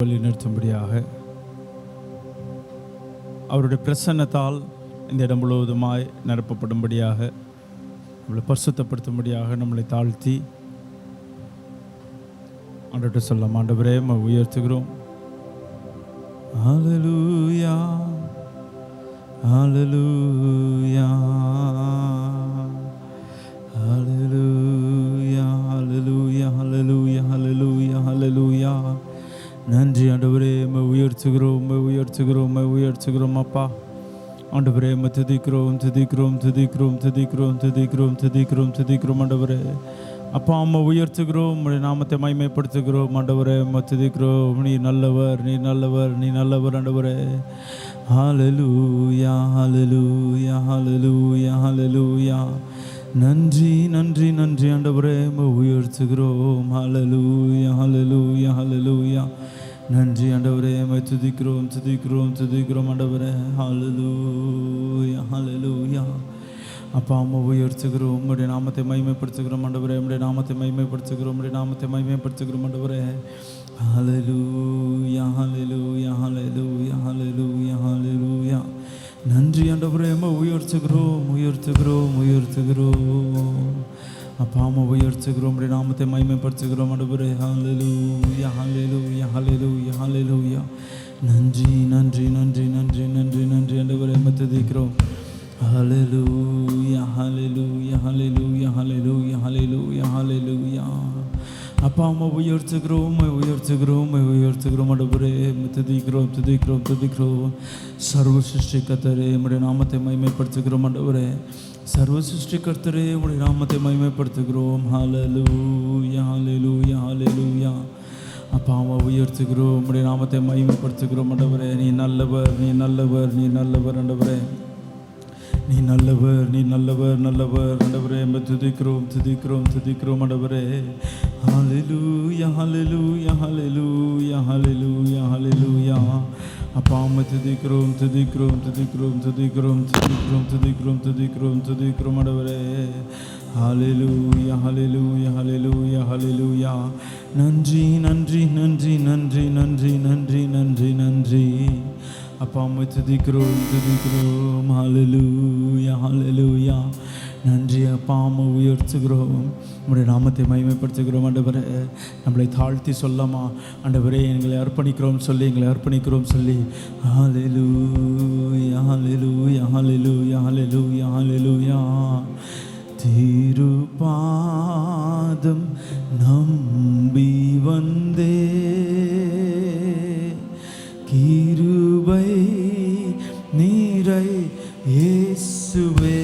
வழிநடத்தும்படியாக அவருடைய பிரசன்னத்தால் இந்த இடம் முழுவதுமாய் நிரப்பப்படும்படியாக நம்மளை பரிசுத்தப்படுத்தும்படியாக நம்மளை தாழ்த்தி ஆண்டவர்கிட்ட சொல்லலாம். ஆண்டவரே, உம்மை உயர்த்துகிறோம். ஹல்லேலூயா, ஹல்லேலூயா, ஹல்லேலூயா, ஹல்லேலூயா, ஹல்லேலூயா, ஹல்லேலூயா, ஹல்லேலூயா. நன்றி ஆண்டவரே, உம்மை உயர்த்துகிறோம், உம்மை உயர்த்துகிறோம், உம்மை உயர்த்துகிறோம். அப்பா ஆண்டவரே, உம்மை துதிக்கிறோம், துதிக்கிறோம், துதிக்கிறோம், துதிக்கிறோம், துதிக்கிறோம், துதிக்கிறோம், துதிக்கிறோம். ஆண்டவரே அப்பா, உம்மை உயர்த்துகிறோம், உம்முடைய நாமத்தை மகிமைப்படுத்துகிறோம். ஆண்டவரே, உம்மை துதிக்கிறோம். நீ நல்லவர், நீ நல்லவர், நீ நல்லவர். ஆண்டவரே, ஹல்லேலூயா, ஹல்லேலூயா, ஹல்லேலூயா, ஹல்லேலூயா. நன்றி, நன்றி, நன்றி. ஆண்டவரே, உம்மை உயர்த்துகிறோம். ஹல்லேலூயா, ஹல்லேலூயா, ஹல்லேலூயா. நன்றி ஆண்டவரே, உம்மை துதிக்கிறோம், துதிக்கிறோம், துதிக்கிறோம். ஆண்டவரே, ஹல்லேலூயா, ஹல்லேலூயா. அப்பா, உம்மை உயர்த்துகிறோம், உம்முடைய நாமத்தை மகிமைப்படுத்துகிறோம். ஆண்டவரே, உம்முடைய நாமத்தை மகிமைப்படுத்துகிறோம், உம்முடைய நாமத்தை மகிமைப்படுத்துகிறோம். ஆண்டவரே, ஹல்லேலூயா, ஹல்லேலூயா, ஹல்லேலூயா, ஹல்லேலூயா, ஹல்லேலூயா. நன்றி ஆண்டவரே, உம்மை உயர்த்துகிறோம், உயர்த்துகிறோம், உயர்த்துகிறோம். அப்பா, உம்மை உயர்த்துகிறோம், உம்முடைய நாமத்தை மகிமைப்படுத்துகிறோம். ஆண்டவரே, ஹல்லேலூயா, ஹல்லேலூயா, ஹல்லேலூயா, ஹல்லேலூயா. நன்றி, நன்றி, நன்றி, நன்றி, நன்றி, நன்றி. ஆண்டவரே, உம்மை துதிக்கிறோம். ஹல்லேலூயா, ஹல்லேலூயா, ஹல்லேலூயா, ஹல்லேலூயா, ஹல்லேலூயா, ஹல்லேலூயா. அப்பா, உம்மை உயர்த்துகிறோம், உம்மை உயர்த்துகிறோம், உம்மை உயர்த்துகிறோம். ஆண்டவரே, உம்மை துதிக்கிறோம், துதிக்கிறோம், துதிக்கிறோம். சர்வ சிருஷ்டிகர்த்தரே, உம்முடைய நாமத்தை மகிமைப்படுத்துகிறோம். ஆண்டவரே, சர்வ சிருஷ்டிகர்த்தரே, உம்முடைய நாமத்தை மகிமைப்படுத்துகிறோம். ஹல்லேலூயா, ஹல்லேலூயா, ஹல்லேலூயா. அப்பா, உம்மை உயர்த்துகிறோம், உம்முடைய நாமத்தை மகிமைப்படுத்துகிறோம். ஆண்டவரே, நீ நல்லவர், நீ நல்லவர், நீ நல்லவர். ஆண்டவரே, நீ நல்லவர், நீ நல்லவர், நல்லவர். ஆண்டவரே, உம்மை துதிக்கிறோம், துதிக்கிறோம், துதிக்கிறோம். ஆண்டவரே, ஹல்லேலூயா, ஹல்லேலூயா, ஹல்லேலூயா, ஹல்லேலூயா, ஹல்லேலூயா. அப்பா, உம்மை துதிக்கிறோம், துதிக்கிறோம், துதிக்கிறோம், துதிக்கிறோம், துதிக்கிறோம், துதிக்கிறோம், துதிக்கிறோம், துதிக்கிறோம். ஆண்டவரே, ஹல்லேலூயா, ஹல்லேலூயா, ஹல்லேலூயா, ஹல்லேலூயா. நன்றி, நன்றி, நன்றி, நன்றி, நன்றி, நன்றி, நன்றி, நன்றி. அப்பா, உம்மை துதிக்கிறோம், துதிக்கிறோம். ஹல்லேலூயா, ஹல்லேலூயா. நன்றி அப்பா, உம்மை உயர்த்துகிறோம், உம்முடைய நாமத்தை மகிமைப்படுத்துகிறோம். ஆண்டவரே, நம்மளை தாழ்த்தி சொல்லாமா? ஆண்டவரே, எங்களை அர்ப்பணிக்கிறோம் சொல்லி, எங்களை அர்ப்பணிக்கிறோம் சொல்லி. ஹல்லேலூயா, ஹல்லேலூயா, ஹல்லேலூயா, ஹல்லேலூயா, ஹல்லேலூயா. திருப்பாதம் நம்பி வந்தே, கிருபை நீரை இயேசுவே,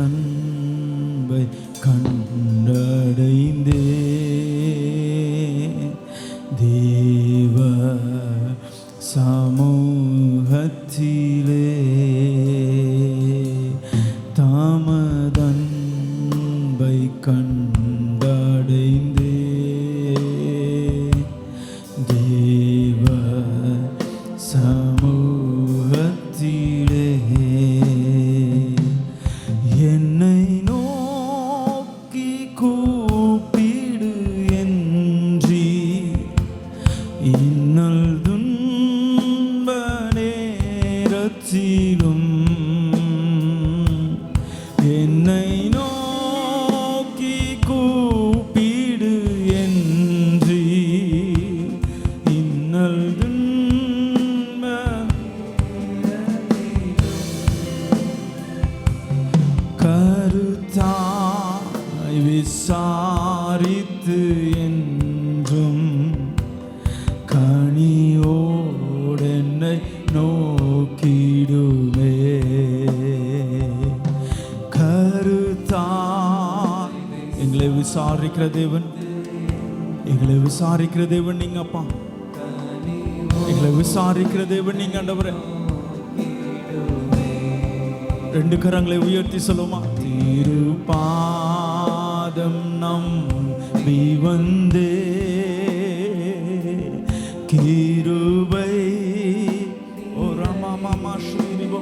தாமதன்பை கண்டடைந்தே, தேவ சமூகத்திலே, தாமதன்பை கண்டடைந்தே, தேவ சமூகத்திலே, என்னை நோக்கி கூப்பிடு என்றி, இன்னல் துன்ப நேரத்திலும் என்னை நோக்கி கூப்பிடு என்றி, இன்னல் துன்ப கருத்தாய் விசாரித்து என்றும் கனியோடு என்னை நோக்கிடுமே. கருத்தாய் எங்களை விசாரிக்கிற தேவன், எங்களை விசாரிக்கிற தேவன் நீங்க அப்பா, எங்களை விசாரிக்கிற தேவன் நீங்க. ஆண்டவரே, ரெண்டு கரங்களை உயர்த்தி சொல்லுமா? திருப்பாதம் நம்பி வந்தே, கிருபை. ஓ ராமா மாமா ஸ்ரீனிவோ,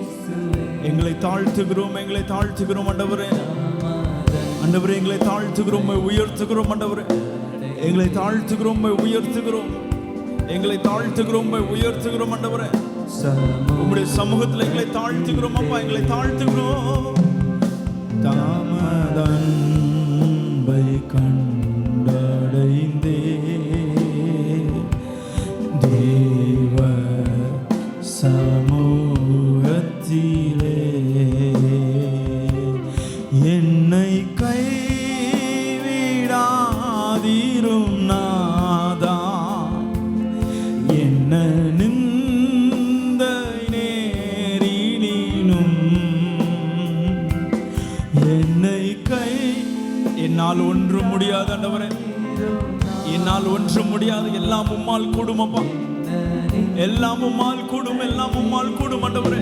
எங்களை தாழ்த்துகிறோம், எங்களை தாழ்த்துகிறோம். ஆண்டவரே, ஆண்டவரே, எங்களை தாழ்த்துகிறோம், உயர்த்துகிறோம். ஆண்டவரே, எங்களை தாழ்த்துகிறோம், உயர்த்துகிறோம், எங்களை தாழ்த்துகிறோம், உயர்த்துகிறோம் ஆண்டவரே. உம்முடைய சமூகத்தில் எங்களை தாழ்த்துகிறோம் அப்பா, எங்களை தாழ்த்துகிறோம். தாமதன்பை கண்டடைந்தே தேவ சமூகத்திலே என்னை கைவிடாதீரும் நாதா, என்ன நிந்தை நேரினும் என்னை என்னால் ஒன்றும் முடியாது ஆண்டவரே, என்னால் ஒன்றும் முடியாது. எல்லாம் உம்மால் கூடும் அப்பா, எல்லாம் உம்மால் கூடும், எல்லாம் உம்மால் கூடும் ஆண்டவரே.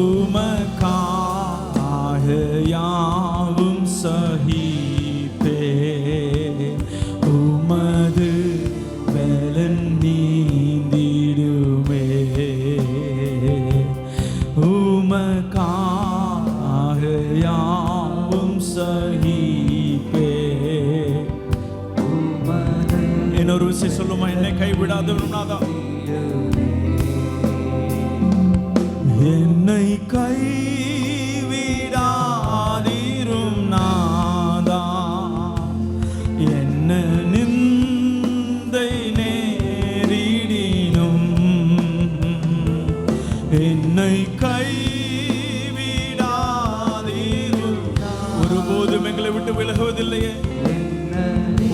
உமக்காக யாவும் சகிப்பே, உமது பலன் நீந்திடுமே. உமக்காக யாவும் சகிப்பே. இன்னொரு விஷயம் சொல்லுமா, என்னை கைவிடாதவனாதா, என்னை கைவிடாதீரும் நாதா, என்ன நிந்தை நேரிடினும் என்னை கைவிடாதீரும். ஒருபோதும் எங்களை விட்டு விலகுவதில்லையே,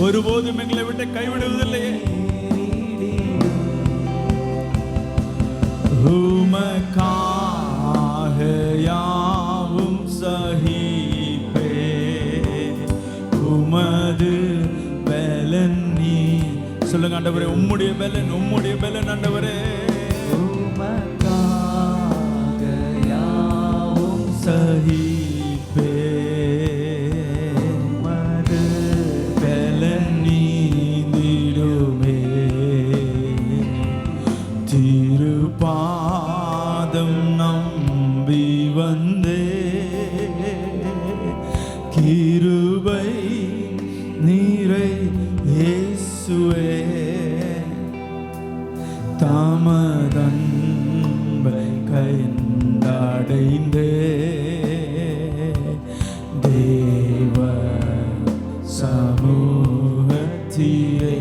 ஒருபோதும் எங்களை விட்டு கைவிடுவதில்லையே. உமக்காக யாவும் சகிப்பே, உமது பலன் நீ. சொல்லுங்க ஆண்டவரே, உம்முடைய பலன், உம்முடைய பலன் ஆண்டவரே. உமக்காக யாவும் சகிப்பே, உமது பலன் நீந்திடுமே. திருப்பாதம் நம்பி வந்தே, கிருபை நீரை இயேசுவே. தாமதன்பை கண்டடைந்தே தேவ சமூகத்திலே.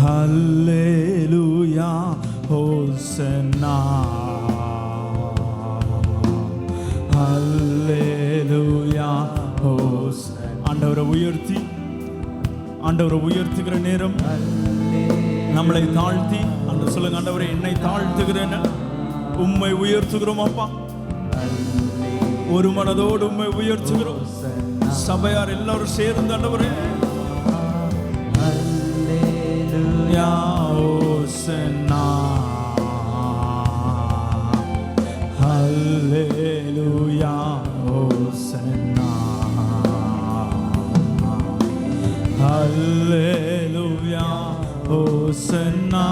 ஹல்லேலூயா, ஹோசன்னா, ஹல்லேலூயா, ஹோசன்னா. ஆண்டவரை உயர்த்தி, ஆண்டவரை உயர்த்துகிற நேரம், நம்மளை தாழ்த்தி அந்த சொல்லுங்க, ஆண்டவரை என்னை தாழ்த்துகிறேன், உம்மை உயர்த்துகிறோம் அப்பா. ஒரு மனதோடு உம்மை உயர்த்துகிறோம். சபையார் எல்லாரும் சேர்ந்து ஆண்டவரே ஹோசன்னா, ஹல்லேலூயா, ஹோசன்னா, ஹல்லேலூயா, ஹோசன்னா,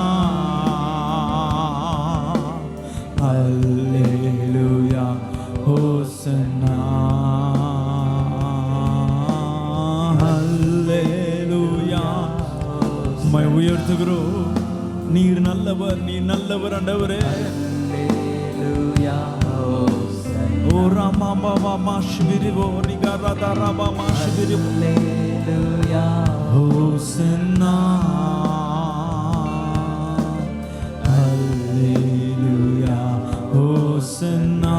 ஹல்லேலூயா, ஹோசன்னா, ஹல்லேலூயா. உம்மை உயர்த்துகிறோம். நீர் நல்லவர், நீர் நல்லவர் ஆண்டவரே. ஓ ராமா பாபா மாஷ்விரிவோ ரிகாரதா ராபா மாஷ்விரிவோ ஹோசன்னா, ஹல்லேலூயா, ஹோசன்னா,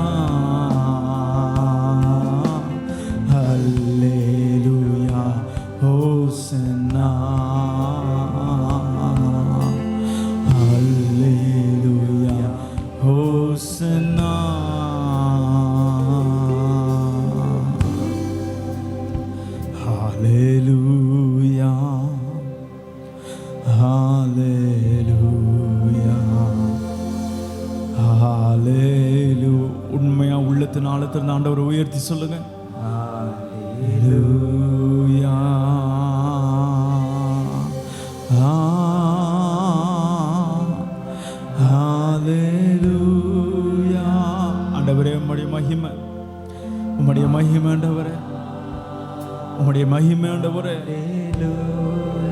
ஹல்லேலூயா, ஹோசன்னா, ஹல்லேலூயா, ஹோசன்னா. ஹல்லேலூயா, ஹல்லேலூயா, ஹல்லேலூயா. உண்மையா உள்ளத்தின் ஆழத்திலிருந்து ஆண்டவரை உயர்த்தி சொல்லுங்க. மகிமை ஆண்டவரே, உம்முடைய மகிமை ஆண்டவரே,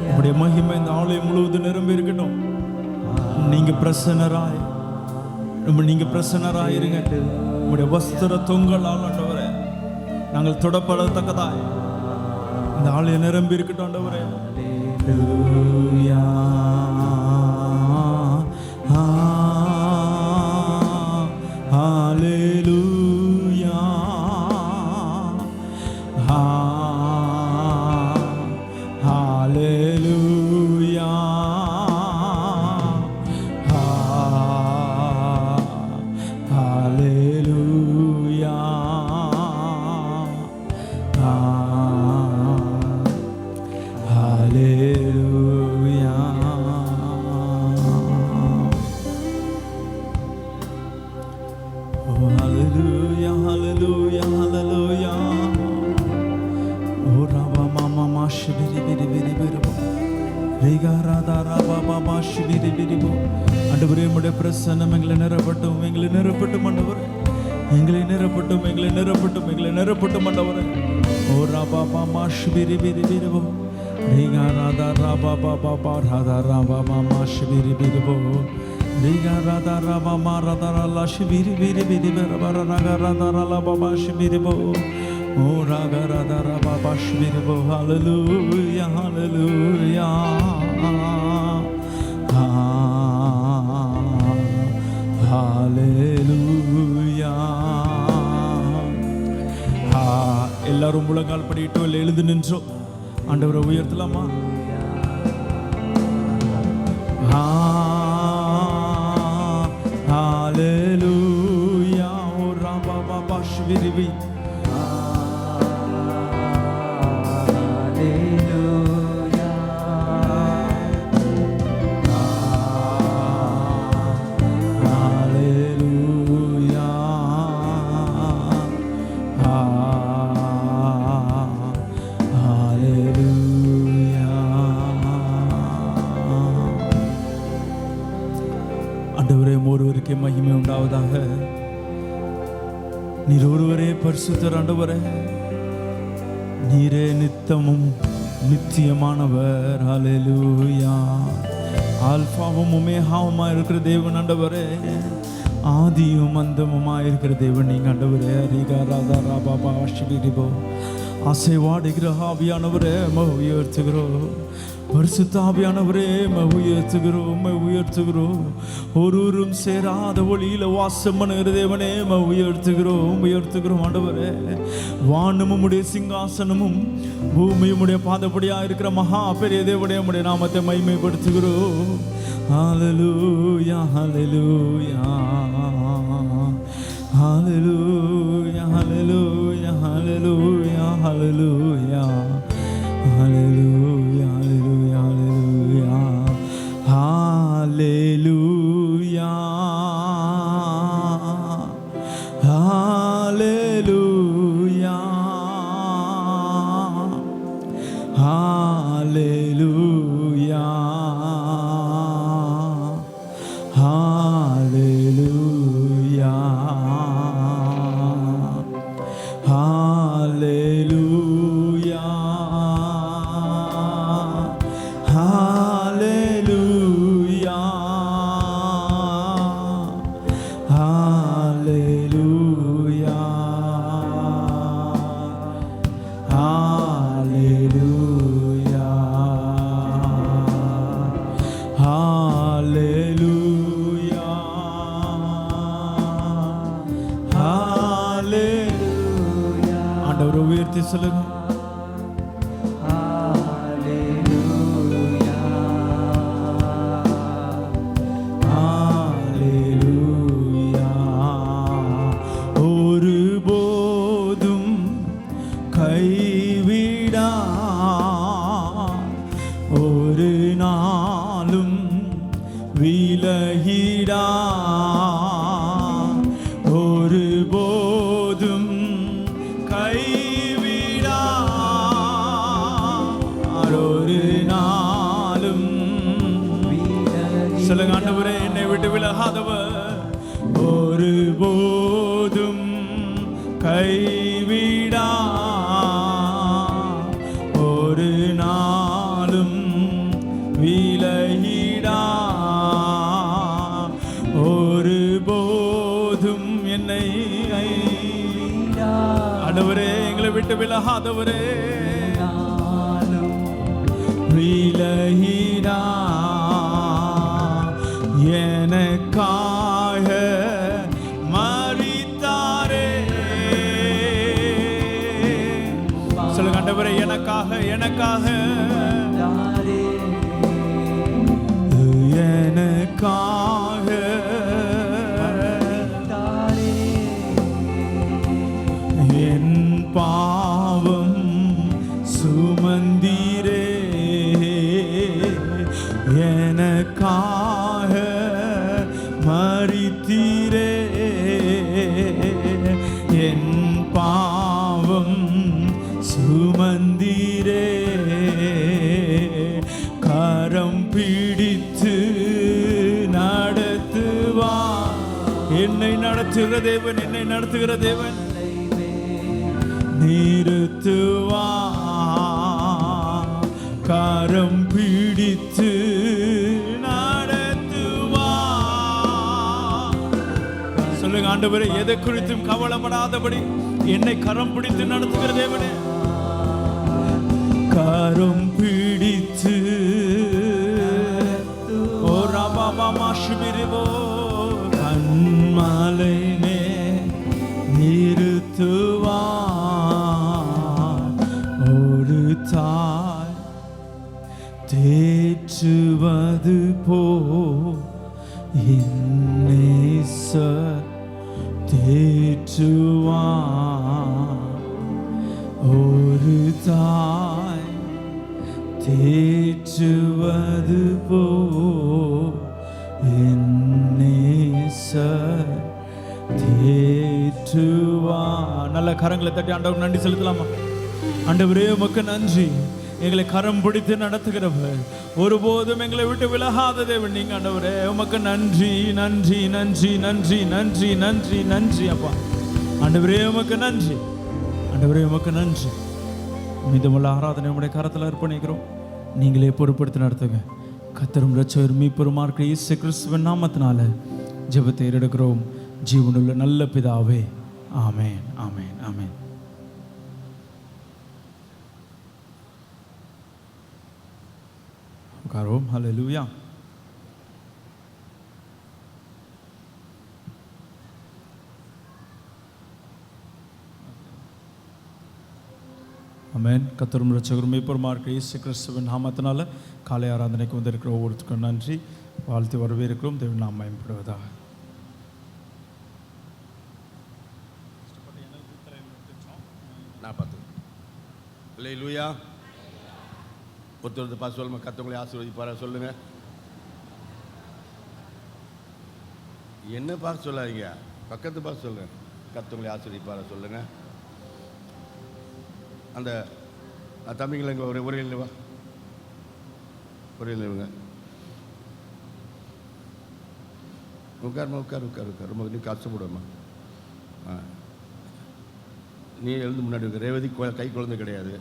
உம்முடைய மகிமை இந்த ஆலயம் முழுவதும் நிரம்பி இருக்கட்டும். நீங்க பிரசன்னராய், நீங்க பிரசன்னராயிருங்க. உம்முடைய வஸ்திர தொங்கலால் ஆண்டவரே நாங்கள் தொடப்படத்தக்கதாய் இந்த ஆலயம் நிரம்பி இருக்கட்டும் ஆண்டவரே. ஆண்டவரே, உம்முடைய பிரசன்னம் எங்களை நிரப்பட்டும், எங்களை நிரப்பட்டும் ஆண்டவரே, எங்களை நிரப்பட்டும், எங்களை நிரப்பட்டும், எங்களை நிரப்பட்டும் ஆண்டவரே. ஓ ராபா மாமா ஷிபிரி பிரி பிரிபோ ரீகா ராதா ராபா பாபா பா ராதா ராபா மாமா ஷிபிரி பிரிபோ ரீகா ராதா ராபா மா ராதா ரலா ஷிபிரி பிரி பிரி பரபா ராகா ராதா ரலா பாபா ஷிபிரிபோ ஓ ராகா ராதா ராபா பா ஷிபிரிபோ. ஹல்லேலூயா ஹல்லேலூயா ஹல்லேலூயா. எல்லாரும் முழங்கால் படிட்டோ இல்லை எழுந்து நின்றோ ஆண்டவரை உயர்த்தலாமா? ஹல்லேலூயா. ஓ ராபா பாபா ஷிபிரிபி ஒருவருக்கே மகிமை உண்டாவதாக. நீர் ஒருவரே பரிசுத்தர் ஆண்டவரே, நீரே நித்தமும் நித்தியமானவர். ஹல்லேலூயா. ஆல்பாவும் ஒமேகாவுமா இருக்கிற தேவன் ஆண்டவரே, ஆதியும் அந்தமுமா இருக்கிற தேவன் நீங்க ஆண்டவரே. ரீகா ராதா ராபா பாஷிபிரிபோ அசைவாடுகிற ஆவியானவரே உயர்த்துகிறோம். பரிசுத்த ஆவியானவரே உயர்த்துகிறோம், உயர்த்துகிறோம். ஒருவரும் சேராத ஒளியில வாசம் பண்ணுகிற தேவனே உயர்த்துகிறோம், உயர்த்துகிறோம் ஆண்டவரே. வானமும் உம்முடைய சிங்காசனமும் பூமியும் உடைய பாதப்படியா இருக்கிற மகா பெரிய தேவனே உம்முடைய நாமத்தை மகிமைப்படுத்துகிறோம். ஹல்லேலூயா ஹல்லேலூயா ஹல்லேலூயா ஹல்லேலூயா ஹல்லேலூயா ஹல்லேலூயா ஹல்லேலூயா ஹல்லேலூயா ஹல்லேலூயா ஹல்லேலூயா ஹல்லேலூயா ஹல்லேலூயா ஹல்லேலூயா ஹல்லேலூயா ஹல்லேலூயா ஹல்லேலூயா ஹல்லேலூயா. ஆண்டவரை உயர்த்தி சொல்லுங்க. கைவிடா ஒரு நாளும் விலகிடா ஒரு போதும் கைவிடா ஒரு நாளும். சொல்லுங்க ஆண்டவரே, என்னை விட்டு விலகாதவர் ஒரு போதும் கைவிடா விலகாதவரே, விலகினா எனக்காக மரித்தாரே. சொல்லுங்க ஆண்டவரே, எனக்காக எனக்காக எனக்காக என் பாவம் சுமந்தீரே, எனக்காக மரித்தீரே, என் பாவம் சுமந்தீரே, கரம் பிடித்து நடத்துவா. என்னை நடத்துகிற தேவன், என்னை நடத்துகிற தேவன் நிறுத்துவா, கரம் பிடித்து நடத்துவா. சொல்லுங்க ஆண்டவரே, எதை குறித்தும் கவலைப்படாதபடி என்னை கரம் பிடித்து நடத்துகிற தேவனே, கரம் பிடித்து ஓ ராபாமா சுபிரிவோ கண்மாலை நிறுத்துவா. ஒரு தாய் தேற்றுவது போ நேசர் தேற்றுவா. ஒரு தாய் தேற்றுவது போ நேசர் தேற்றுவா. நல்ல கரங்களை தட்டி ஆண்டவர் நன்றி செலுத்தலாமா? ஆண்டவரே உமக்கு நன்றி, எங்களை கரம் பிடித்து நடத்துகிறவர், ஒருபோதும் எங்களை விட்டு விலகாத தேவன் நீங்க. ஆண்டவரே உமக்கு நன்றி நன்றி நன்றி நன்றி நன்றி நன்றி நன்றி அப்பா. ஆண்டவரே உமக்கு நன்றி, ஆண்டவரே உமக்கு நன்றி. மீதமுள்ள ஆராதனை உடைய கரத்தில் அர்ப்பணிக்கிறோம், நீங்களே பொறுப்படுத்தி நடத்துங்க. கர்த்தரும் இரட்சகரும் மீட்பருமா இருக்கிற இயேசு கிறிஸ்துவின் நாமத்தினால ஜெபத்தை ஏறெடுக்கிறோம் ஜீவனுள்ள நல்ல பிதாவே, ஆமென் ஆமென் ஆமென். உட்காருவோம். ஹல்லேலூயா. ஆமென். கர்த்தரும் இரட்சகரும் மீட்பருமா இருக்கிற இயேசு கிறிஸ்துவின் நாமத்தினால காலை ஆராதனைக்கு வந்திருக்கிற ஒவ்வொருத்தருக்கும் நன்றி, வாழ்த்து வரவேற்கிறோம். தேவன் நாம் மகிமைப்படுவதாக. ஹல்லேலூயா. ஒருத்தர் பார்த்து சொல்லுங்க, கர்த்தர் ஆசீர்வதிப்பாரா சொல்லுங்க. என்ன பார்த்து சொல்லாதீங்க, பக்கத்து பார்த்து சொல்லுங்க, கர்த்தர் ஆசீர்வதிப்பாரா சொல்லுங்க. அந்த தம்பிங்களை இங்கே ஒரே இல்லைவா, ஒரே இல்லைவங்க உட்காருமா, உட்கார் உட்கார் உட்கார். ரொம்ப நீ கஷ்டப்படுவோம்மா. நீ எழுந்து முன்னாடி இருக்க. ரேவதி கை குழந்தை கிடையாது,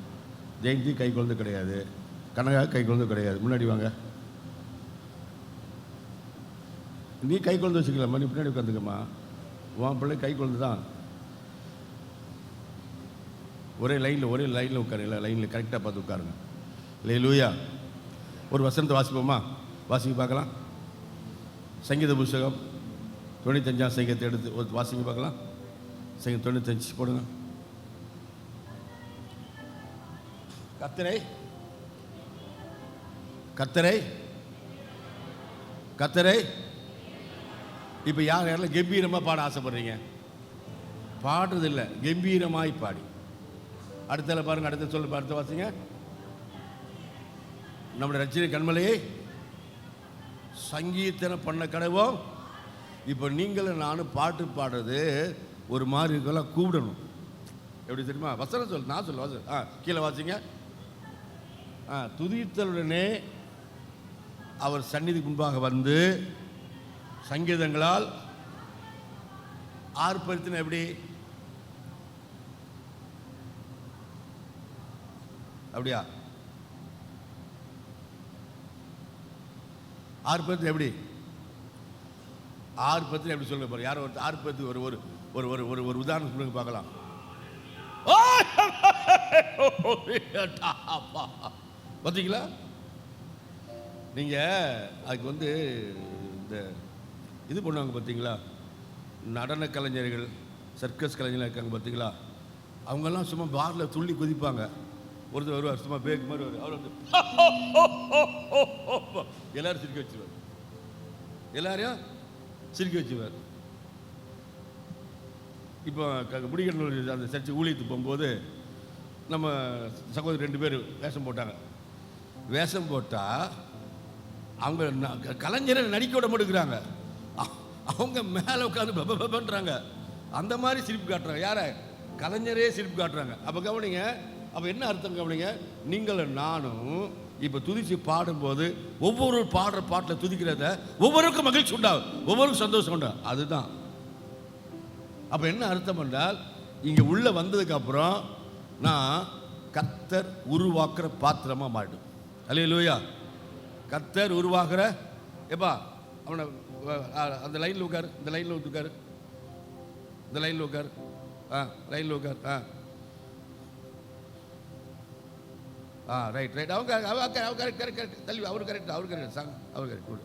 ஜெயந்தி கை குழந்தை கிடையாது, கனகா கை குழந்தை கிடையாது. முன்னாடி வாங்க. நீ கை குழந்தை வச்சுக்கலாமா, நீ பின்னாடி உட்காந்துக்கம்மா. உன் பிள்ளை கை குழந்தை தான். ஒரே லைனில் உட்காரு, இல்லை லைனில் கரெக்டாக பார்த்து உட்காருங்க. ஹல்லேலூயா. ஒரு வசனத்தை வாசிப்போமா? வாசிக்க பார்க்கலாம். சங்கீத புஸ்தகம் 95 சங்கீதத்தை எடுத்து ஒரு வாசிக்க பார்க்கலாம். சங்கீதம் 95 போடுங்க. கர்த்தரை கர்த்தரை கர்த்தரை. இப்போ யாரெல்லாம் கம்பீரமாக பாட ஆசைப்படுறீங்க? பாடுறதில்லை, கம்பீரமாய் பாடி. அடுத்தல பாருங்க, அடுத்த சொல்லு, அடுத்த வாசிங்க. நம்முடைய ரட்சணை கண்மலையை சங்கீர்த்தனை பண்ண கடவோம். இப்போ நீங்களும் நானும் பாட்டு பாடுறது ஒரு மாதிரி இருக்கலாம், கூப்பிடணும். எப்படி தெரியுமா? வசனம் சொல், நான் சொல்ல வசனம். கீழே வாசிங்க. துதித்தலுடனே அவர் சந்நிதி முன்பாக வந்து சங்கீதங்களால் ஆர்ப்பரித்தின. எப்படி? அப்படியா? ஆர்ப்பரித்து எப்படி? ஆர்ப்பரித்து எப்படி சொல்லுங்க பாரு. யாரோ ஒரு ஆர்ப்பரித்து ஒரு ஒரு ஒரு ஒரு ஒரு உதாரணம் சொல்லுங்க பார்க்கலாம். பார்த்தீங்களா? நீங்கள் அதுக்கு இந்த இது பண்ணுவாங்க பார்த்தீங்களா, நடன கலைஞர்கள், சர்க்கஸ் கலைஞர்கள் இருக்காங்க பார்த்தீங்களா, அவங்கெல்லாம் சும்மா பாரில் துள்ளி குதிப்பாங்க. ஒருத்தர் வருவார் சும்மா பேக் மாதிரி வருவார், அவர் எல்லாரும் சிரிக்க வச்சுருவார், எல்லாரையும் சிரிக்க வச்சுருவார். இப்போ முடிக்கணும் அந்த சர்ச்சை ஊழியத்துக்கு போகும்போது நம்ம சகோதரி 2 பேர் வேஷம் போட்டாங்க. வேஷம் போட்டால் அவங்க கலைஞரை நடிக்க விட மாட்டேங்கிறாங்க, அவங்க மேலே உட்காந்து பண்ணுறாங்க. அந்த மாதிரி சிரிப்பு காட்டுறாங்க. யாரை? கலைஞரே சிரிப்பு காட்டுறாங்க. அப்போ கவனிங்க, அப்போ என்ன அர்த்தம் கவனிங்க, நீங்களும் நானும் இப்போ துதிச்சு பாடும்போது ஒவ்வொரு பாடுற பாட்டில் துதிக்கிறத ஒவ்வொருக்கும் மகிழ்ச்சி உண்டாகும், ஒவ்வொருக்கும் சந்தோஷம் உண்டாகும். அதுதான். அப்போ என்ன அர்த்தம் என்றால், இங்கே உள்ளே வந்ததுக்கு அப்புறம் நான் கர்த்தர் உருவாக்குற பாத்திரமா மாறிடும். அல்லேலூயா. கர்த்தர் உருவாக்குற, எப்பா அவனை அந்த லைனில் உட்காரு, இந்த லைனில் உட்காரு, இந்த லைனில் உட்காரு, லைனில் உட்காரு, ரைட் ரைட், அவங்க கரெக்ட் தள்ளி, அவர் கரெக்ட், அவர் கரெக்ட் சாங், அவர் கரெக்ட்.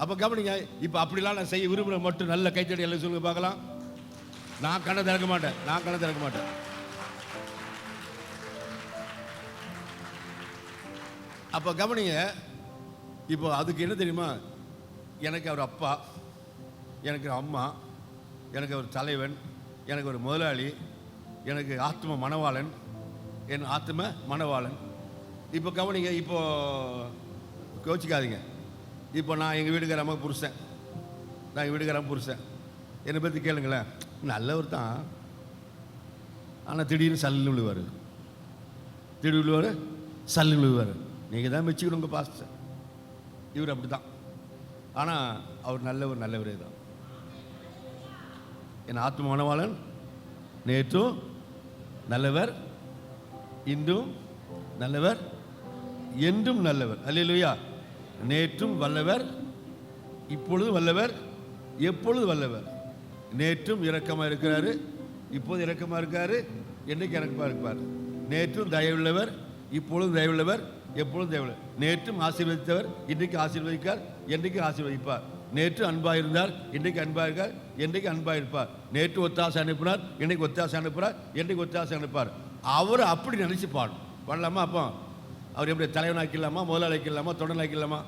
அப்போ கவனிங்க, இப்போ அப்படிலாம் நான் செய்ய விரும்புகிற மட்டும் நல்ல கைத்தடி எல்லாம் சொல்லுங்க பார்க்கலாம். நான் கண்ணை திறக்க மாட்டேன், நான் கண்ணை திறக்க மாட்டேன். அப்போ கவனிங்க, இப்போ அதுக்கு என்ன தெரியுமா, எனக்கு அவர் அப்பா, எனக்கு அம்மா, எனக்கு ஒரு தலைவன், எனக்கு ஒரு முதலாளி, எனக்கு ஆத்ம மணவாளன், என் ஆத்ம மணவாளன். இப்போ கவனிங்க, இப்போ கோச்சிக்காதீங்க. இப்போ நான் எங்கள் வீட்டுக்கார அம்மா புருஷன், நான் எங்கள் வீட்டுக்கார புருஷன், என்னை பற்றி கேளுங்களேன், நல்லவர் தான், ஆனால் திடீர்னு சல்லு விழுவார், திடீர்னு விழுவார், சல்லு விழுவார். நீங்கள் தான் மெச்சிக்கணும் உங்கள் பாஸ்டர், இவர் அப்படி தான். ஆனால் அவர் நல்லவர், நல்லவரே தான். என் ஆத்ம மணவாளன் நேற்றும் நல்லவர், இன்றும் நல்லவர், என்றும் நல்லவர். அல்லேலூயா. நேற்றும் வல்லவர், இப்பொழுது வல்லவர், எப்பொழுது வல்லவர். நேற்றும் இரக்கமாக இருக்கிறாரு, இப்போது இரக்கமாக இருக்காரு, என்னைக்கு இரக்கமாக இருப்பார். நேற்றும் தயவுள்ளவர், இப்பொழுது தயவுள்ளவர், எப்பொழுதும் தயவுள்ள. நேற்றும் ஆசீர்வதித்தவர், இன்றைக்கு ஆசீர்வதிக்கார், என்றைக்கு ஆசீர்வதிப்பார். நேற்று அன்பாக இருந்தார், இன்றைக்கு அன்பாக இருக்கார், என்றைக்கு அன்பாக இருப்பார். நேற்று ஒத்தாசை அனுப்பினார், இன்றைக்கு ஒத்தாசை அனுப்புகிறார், என்றைக்கு ஒத்தாசை அனுப்பார். அவர் அப்படி நினச்சி பாடலாமா? அப்போ அவர் எப்படி தலைவனாக்கிடலாமா, முதலாளிக்கலாமா, தொண்டனாக்கிடலாமா,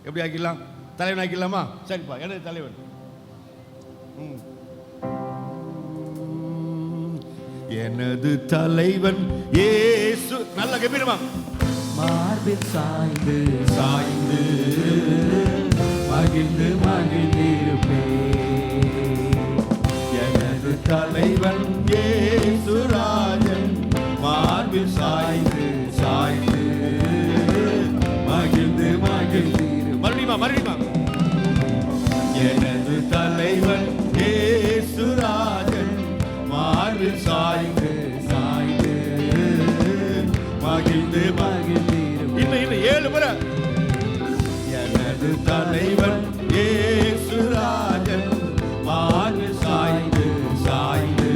எப்படி ஆக்கிடலாம்? தலைவனாக்கிடலாமா? சரிப்பா, எனது தலைவன். எனது தலைவன் இயேசு. நல்ல கம்பீரமா, மார்பில் சாய்ந்து சாய்ந்து மகிழ்ந்து மகிழ்ந்திருப்பே. எனது தலைவன் இயேசு ராஜன், மார்பில் சாய்ந்து சாய்ந்து மகிழ்ந்து மகிழ்ந்திரு. மறுபடியுமா, எனது தலைவன் இயேசு ராஜன், மார்பில் சாய்ந்து சாய்ந்து மகிழ்ந்து மகிழ்ந்திரு. இன்னும் 7 முறை. எனது தலைவன் இயேசு ராஜன், மார்பில் சாய்ந்து சாய்ந்து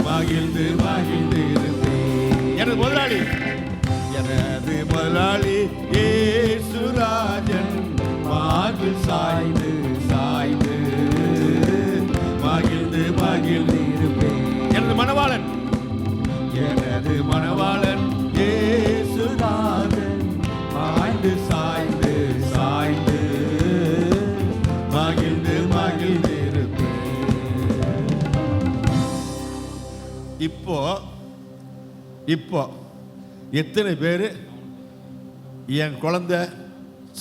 மகிழ்ந்து மகிழ்ந்திருப்பே. எனது முதலாளி, எனது முதலாளி இயேசு ராஜன், மார்பில் சாய்ந்து சாய்ந்து மகிழ்ந்து மகிழ்ந்திருப்பே. எனது மணவாளன், எனது மணவாளன் இயேசு ராஜன், மாய்ந்து சாய்ந்து சாய்ந்து மகிழ்ந்து மகிழ்ந்திருப்பே. இப்போ எத்தனை பேர் என் குழந்தை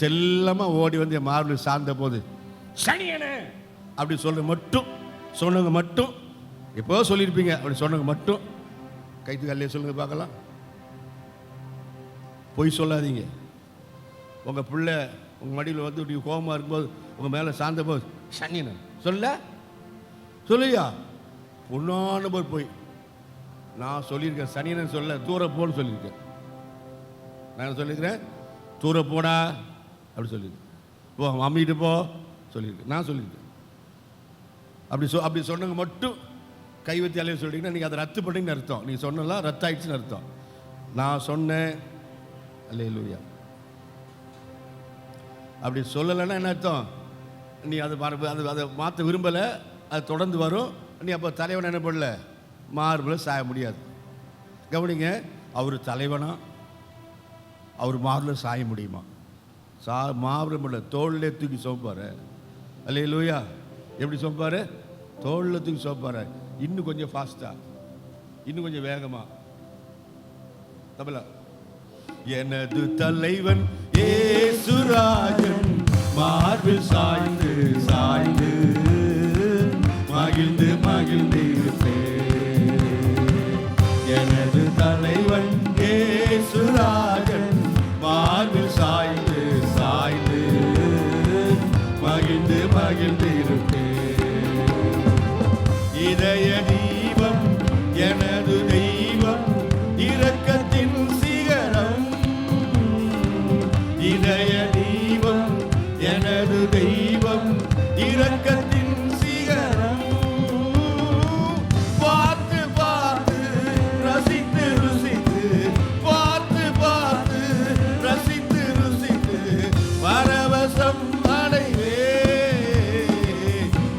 செல்லமாக ஓடி வந்து என் மார்பில் சார்ந்த போது சனியனே அப்படி சொன்னவங்க மட்டும் எப்போ சொல்லியிருப்பீங்க, அப்படி சொன்னவங்க மட்டும் கைத்து கல்லையே சொல்லுங்க பார்க்கலாம். பொய் சொல்லாதீங்க. உங்கள் பிள்ளை உங்கள் மடியில் வந்து இப்படி கோபமாக இருக்கும்போது உங்கள் மேலே சார்ந்த போது சனியனை சொல்லியா பொண்ணான போது போய் நான் சொல்லியிருக்கேன், சனியனை சொல்ல தூர போன்னு சொல்லியிருக்கேன். நான் சொல்லியிருக்கிறேன், தூர போடா அப்படி சொல்லியிருக்கேன், போ அம்மிட்டு போ சொல்லியிருக்கேன், நான் சொல்லியிருக்கேன். அப்படி சொன்னவங்க மட்டும் கை வச்சு அல்லையா சொல்லிட்டீங்கன்னா நீங்கள் அதை ரத்து பண்ணிங்கன்னு அர்த்தம். நீங்கள் சொன்னலாம் ரத்து ஆயிடுச்சுன்னு அர்த்தம். நான் சொன்னேன் அல்லேலூயா. அப்படி சொல்லலைன்னா என்ன அர்த்தம்? நீ அதை அதை மாற்ற விரும்பலை, அது தொடர்ந்து வரும். நீ அப்போ தலைவனை என்ன பண்ணல, மார்பில் சாய முடியாது. கவனிங்க, அவர் தலைவனா, அவர் மார்பில் சாய முடியுமா? மார்பில் பண்ணல, தோளிலே தூக்கி சோப்பார். அல்லேலூயா. எப்படி சோப்பார்? தோளில் தூக்கி சோப்பார். இன்னும் கொஞ்சம் ஃபாஸ்ட்டாக, இன்னும் கொஞ்சம் வேகமாக. தமிழா, எனது தலைவன் ஏசுராஜன் மார்பில் சாய்ந்து சாய்ந்து மகிழ்ந்து மகிழ்ந்திருப்பே. எனது தலைவன் ஏசுராஜன் மார்பில் சாய்ந்து சாய்ந்து மகிழ்ந்து மகிழ்ந்திருப்பே. இதய தீபம் எனது தெய்வம், இரக்கத்தின் சிகரம். இதய தீபம் எனது தெய்வம், இரக்கத்தின் சிகரம். பார்த்து பார்த்து ரசித்து ருசித்து, பார்த்து பார்த்து ரசித்து ருசித்து பரவசம் அடைவே,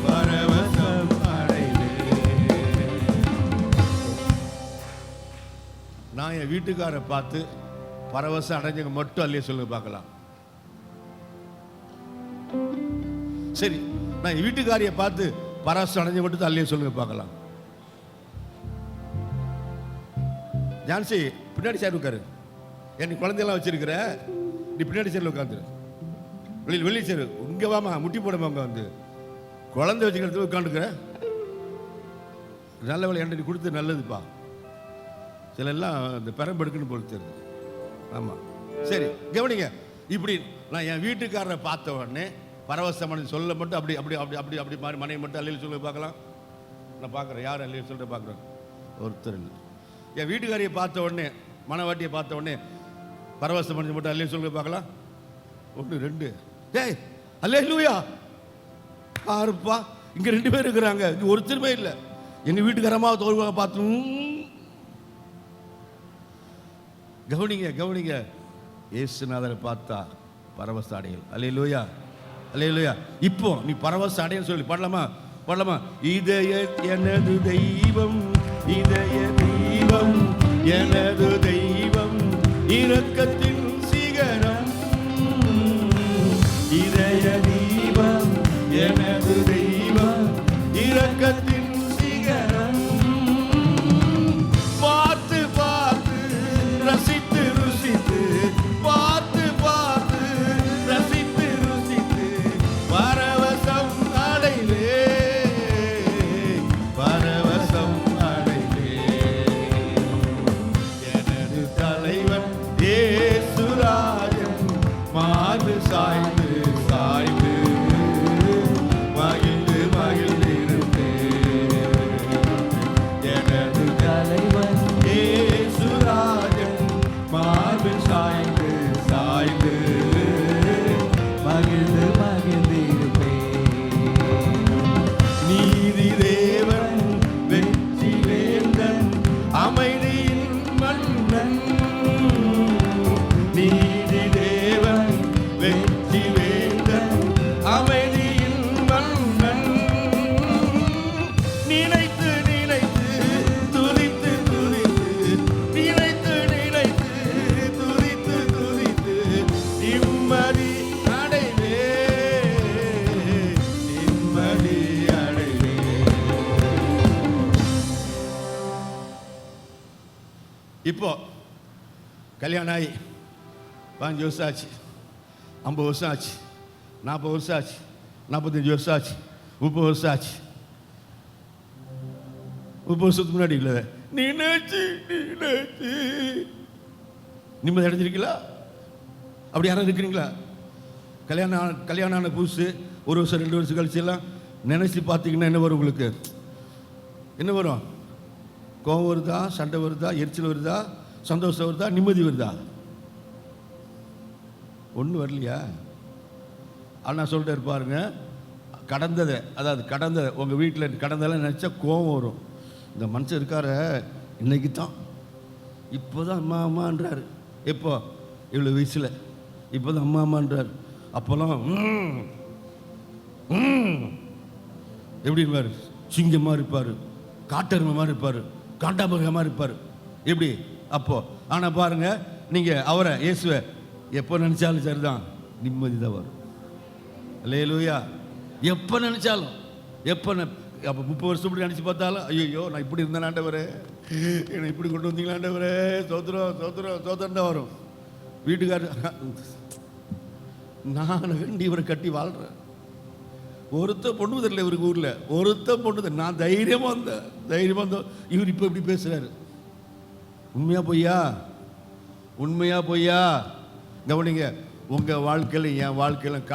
பரவசம் அடைவே. நான் என் வீட்டுக்காரை பார்த்து பரவசம் அடைஞ்சவங்க மட்டும் அல்லையே சொல்லுங்க பார்க்கலாம். சரி, நான் என் வீட்டுக்காரியை பார்த்து பரவசம் அடைஞ்ச மட்டும் அல்லையே சொல்லுங்க பார்க்கலாம். ஜான்சி பின்னாடி சேர் உட்காரு. என் குழந்தையெல்லாம் வச்சிருக்கிற, நீ பின்னாடி சேர்ல உட்காந்துரு. வெளியே சேரு. இங்க வாமா, முட்டி போடாம அங்க வந்து குழந்தை வச்சுக்கிறது உட்காந்துக்கிற. நல்ல வேலை எண்ணெய் கொடுத்து நல்லதுப்பா. சில எல்லாம் இந்த பெரம்பெடுக்குன்னு பொறுத்துருது. ஆமாம், சரி கவனிங்க. இப்படி நான் என் வீட்டுக்காரரை பார்த்த உடனே பரவசம் சொல்ல மட்டும் அப்படி அப்படி அப்படி அப்படி அப்படி மாதிரி மனைவி மட்டும் அல்லையில் சொல்ல பார்க்கலாம். நான் பார்க்குறேன், யார் அல்லையில் சொல்கிற பார்க்குறேன், ஒருத்தர் இல்லை. என் வீட்டுக்காரியை பார்த்த உடனே, மனவாட்டியை பார்த்த உடனே பரவசம் மட்டும் அல்லையில் சொல்ல பார்க்கலாம். 1 2 டேய் அல்லேலூயா. யாருப்பா இங்கே 2 பேர் இருக்கிறாங்க, இங்கே ஒருத்தருமே இல்லை. எங்கள் வீட்டுக்காரமாக தோல்வாங்க பார்த்து. கவனிங்க கவனிங்க, இயேசுநாதரை பார்த்தா பரவச அடையல். அல்லேலூயா அல்லேலூயா. இப்போ நீ பரவச அடையல் சொல்லி பாடலாமா? பாடலாமா? இதய எனது தெய்வம், இதய தெய்வம் எனது தெய்வம், இரக்கத்தின் சிகரம். இதய தெய்வம் எனது தெய்வம், இரக்கத்தின் சிகரம். பார்த்து பார்த்து ரசித்து ருசித்து, பார்த்து பார்த்து ரசித்து ருசித்து பரவசம் அடைவே, பரவசம் அடைவே. எனது தலைவன் ஏசுராஜன் மார்பு சாய்ந்து சாய்ந்து மகிழ்ந்து மகிழ்ந்திருப்பே. எனது தலைவன் ஏசுராஜன் மார்பு சாய்ந்து சாய்ந்து மகிழ்ந்து மகிழ்ந்திருப்பே. நீதி தேவன் வெற்றி வேந்தன், அமைதியின் மன்னன். நீதி தேவன் வெற்றி வேந்தன், அமைதியின் மன்னன். நினைத்து நினைத்து துதித்து துதித்து, நினைத்து நினைத்து துதித்து துதித்து நிம்மதி அடைவே, நிம்மதி அடைவே. இப்போ கல்யாணம் ஆகி 15 வருஷம் ஆச்சு, 50 வருஷம் ஆச்சு, 40 வருஷம் ஆச்சு, 45 வருஷம் ஆச்சு, 30 வருஷம் ஆச்சு. 30 வருஷத்துக்கு முன்னாடி இல்லை, நினைச்சு நினைச்சு நிம்மதி அடைஞ்சிருக்கீங்களா? அப்படி யாரும் இருக்கிறீங்களா? கல்யாணம் ஆன புதுசு 1 வருஷம் 2 வருஷம் கழிச்சு எல்லாம் நினைச்சு பார்த்தீங்கன்னா என்ன வரும் உங்களுக்கு? என்ன வரும்? கோபம் வருதா, சண்டை வருதா, எரிச்சல் வருதா, சந்தோஷம் வருதா, நிம்மதி வருதா? ஒன்றும் வரலையா? ஆனால் சொல்லிட்டு இருப்பாருங்க, கடந்ததை, அதாவது கடந்த உங்கள் வீட்டில் கடந்ததெல்லாம் நினச்சா கோபம் வரும், இந்த மனுஷன் இருக்கார இன்னைக்கு தான் இப்போ தான் அம்மா அம்மான்றார். எப்போ? இவ்வளோ வயசில் இப்போ தான் அம்மா அம்மான்றார். அப்போல்லாம் எப்படி இருப்பார்? சிங்கமாக இருப்பார், காட்டெருமை மாதிரி இருப்பார், காண்டாமிருகமாக இருப்பார். எப்படி அப்போ? ஆனால் பாருங்க, நீங்கள் அவரை இயேசுவை எப்போ நினச்சாலும் சரிதான், நிம்மதி தான் வரும். அல்லேலூயா. எப்போ நினச்சாலும், எப்போ அப்போ 30 வருஷம் இப்படி நினச்சி பார்த்தாலும், ஐயோ நான் இப்படி இருந்தேன் ஆண்டவரே, என்னை இப்படி கொண்டு வந்தீங்களா ஆண்டவரே, சோத்திரம் சோத்திரம் சோத்திரம் தான் வரும். வீட்டுக்காரர் நான் கண்டி இவரை கட்டி வாழ்கிறேன். ஒருத்த பொண்ணு தெரியல இவருக்கு ஊரில், ஒருத்த பொண்ணு நான் தைரியமாக வந்தேன். இவர் இப்போ இப்படி பேசுகிறாரு. உண்மையா பொய்யா? உண்மையா பொய்யா? கவனிங்க, உங்கள் வாழ்க்கையில் என் வாழ்க்கையில்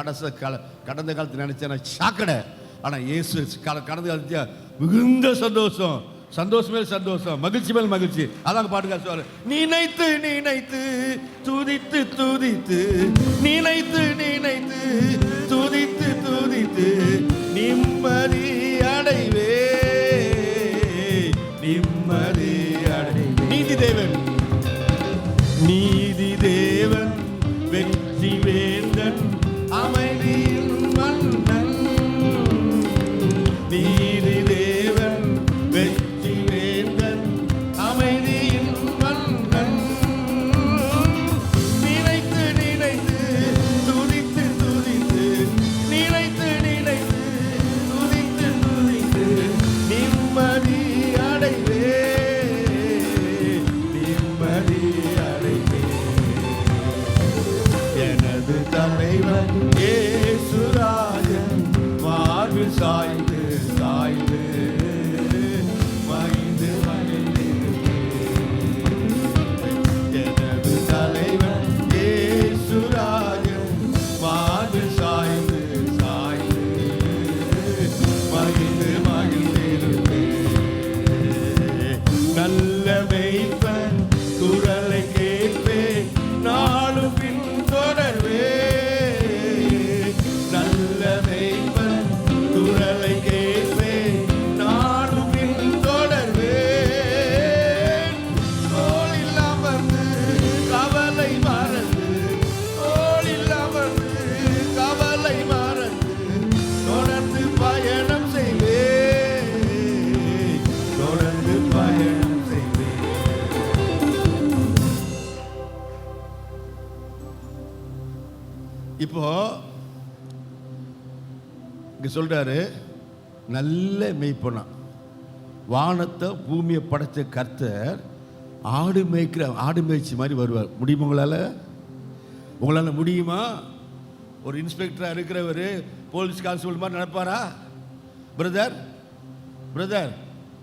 கடந்த காலத்தில் நினச்சேன் சாக்கடை. ஆனால் இயேசு கடந்த காலத்தியா மிகுந்த சந்தோஷம், சந்தோஷம் மேல் சந்தோஷம், மகிழ்ச்சி மேல் மகிழ்ச்சி. அதாங்க பாட்டுக்கார சொல்வார், நினைத்து நினைத்து துதித்து துதித்து, நினைத்து நினைத்து துதித்து துதித்து, நிம்மதி அடைவே, நிம்மதி அடைவே. நீதி தேவன், நீதி தேவன், வெற்றி வேந்தன், அமைதியின் மன்னன். நீதி தேவன், வெற்றி வேந்தன், அமைதியின் மன்னன். நினைத்து நினைத்து துதித்து துதித்து, நினைத்து நினைத்து துதித்து துதித்து, நிம்மதி அடைவே, நிம்மதி அடைவே. எனது தலைவன் இயேசுராஜன் மார்பில் சாய்ந்து சாய்ந்து மகிழ்ந்து மகிழ்ந்திருப்பேன். எனது தலைவன் இயேசுராஜன் மார்பில் சாய்ந்து சாய்ந்து மகிழ்ந்து மகிழ்ந்திருப்பேன். நல்ல மேய்ப்பன் குரலை கேட்பேன், நாளும் பின் தொடர்வே. நல்ல மேய்ப்பன் குரலை கேட்பேன், நாளும் பின் தொடர்வே. தோளில் அமர்ந்து கவலை மறந்து, தோளில் அமர்ந்து கவலை மறந்து, தொடர்ந்து பயணம் செய்வேன், தொடர்ந்து பயணம் செய்வேன். இப்போ இங்க சொல்றாரு, நல்ல மேய்ப்பனா, வானத்தை பூமியை படைச்ச கர்த்தர் ஆடு மேய்ச்சி மாதிரி வருவார். முடியுமா உங்களால் முடியுமா? ஒரு இன்ஸ்பெக்டராக இருக்கிறவர் போலீஸ் கான்ஸ்டபிள் மாதிரி நடப்பாரா? பிரதர்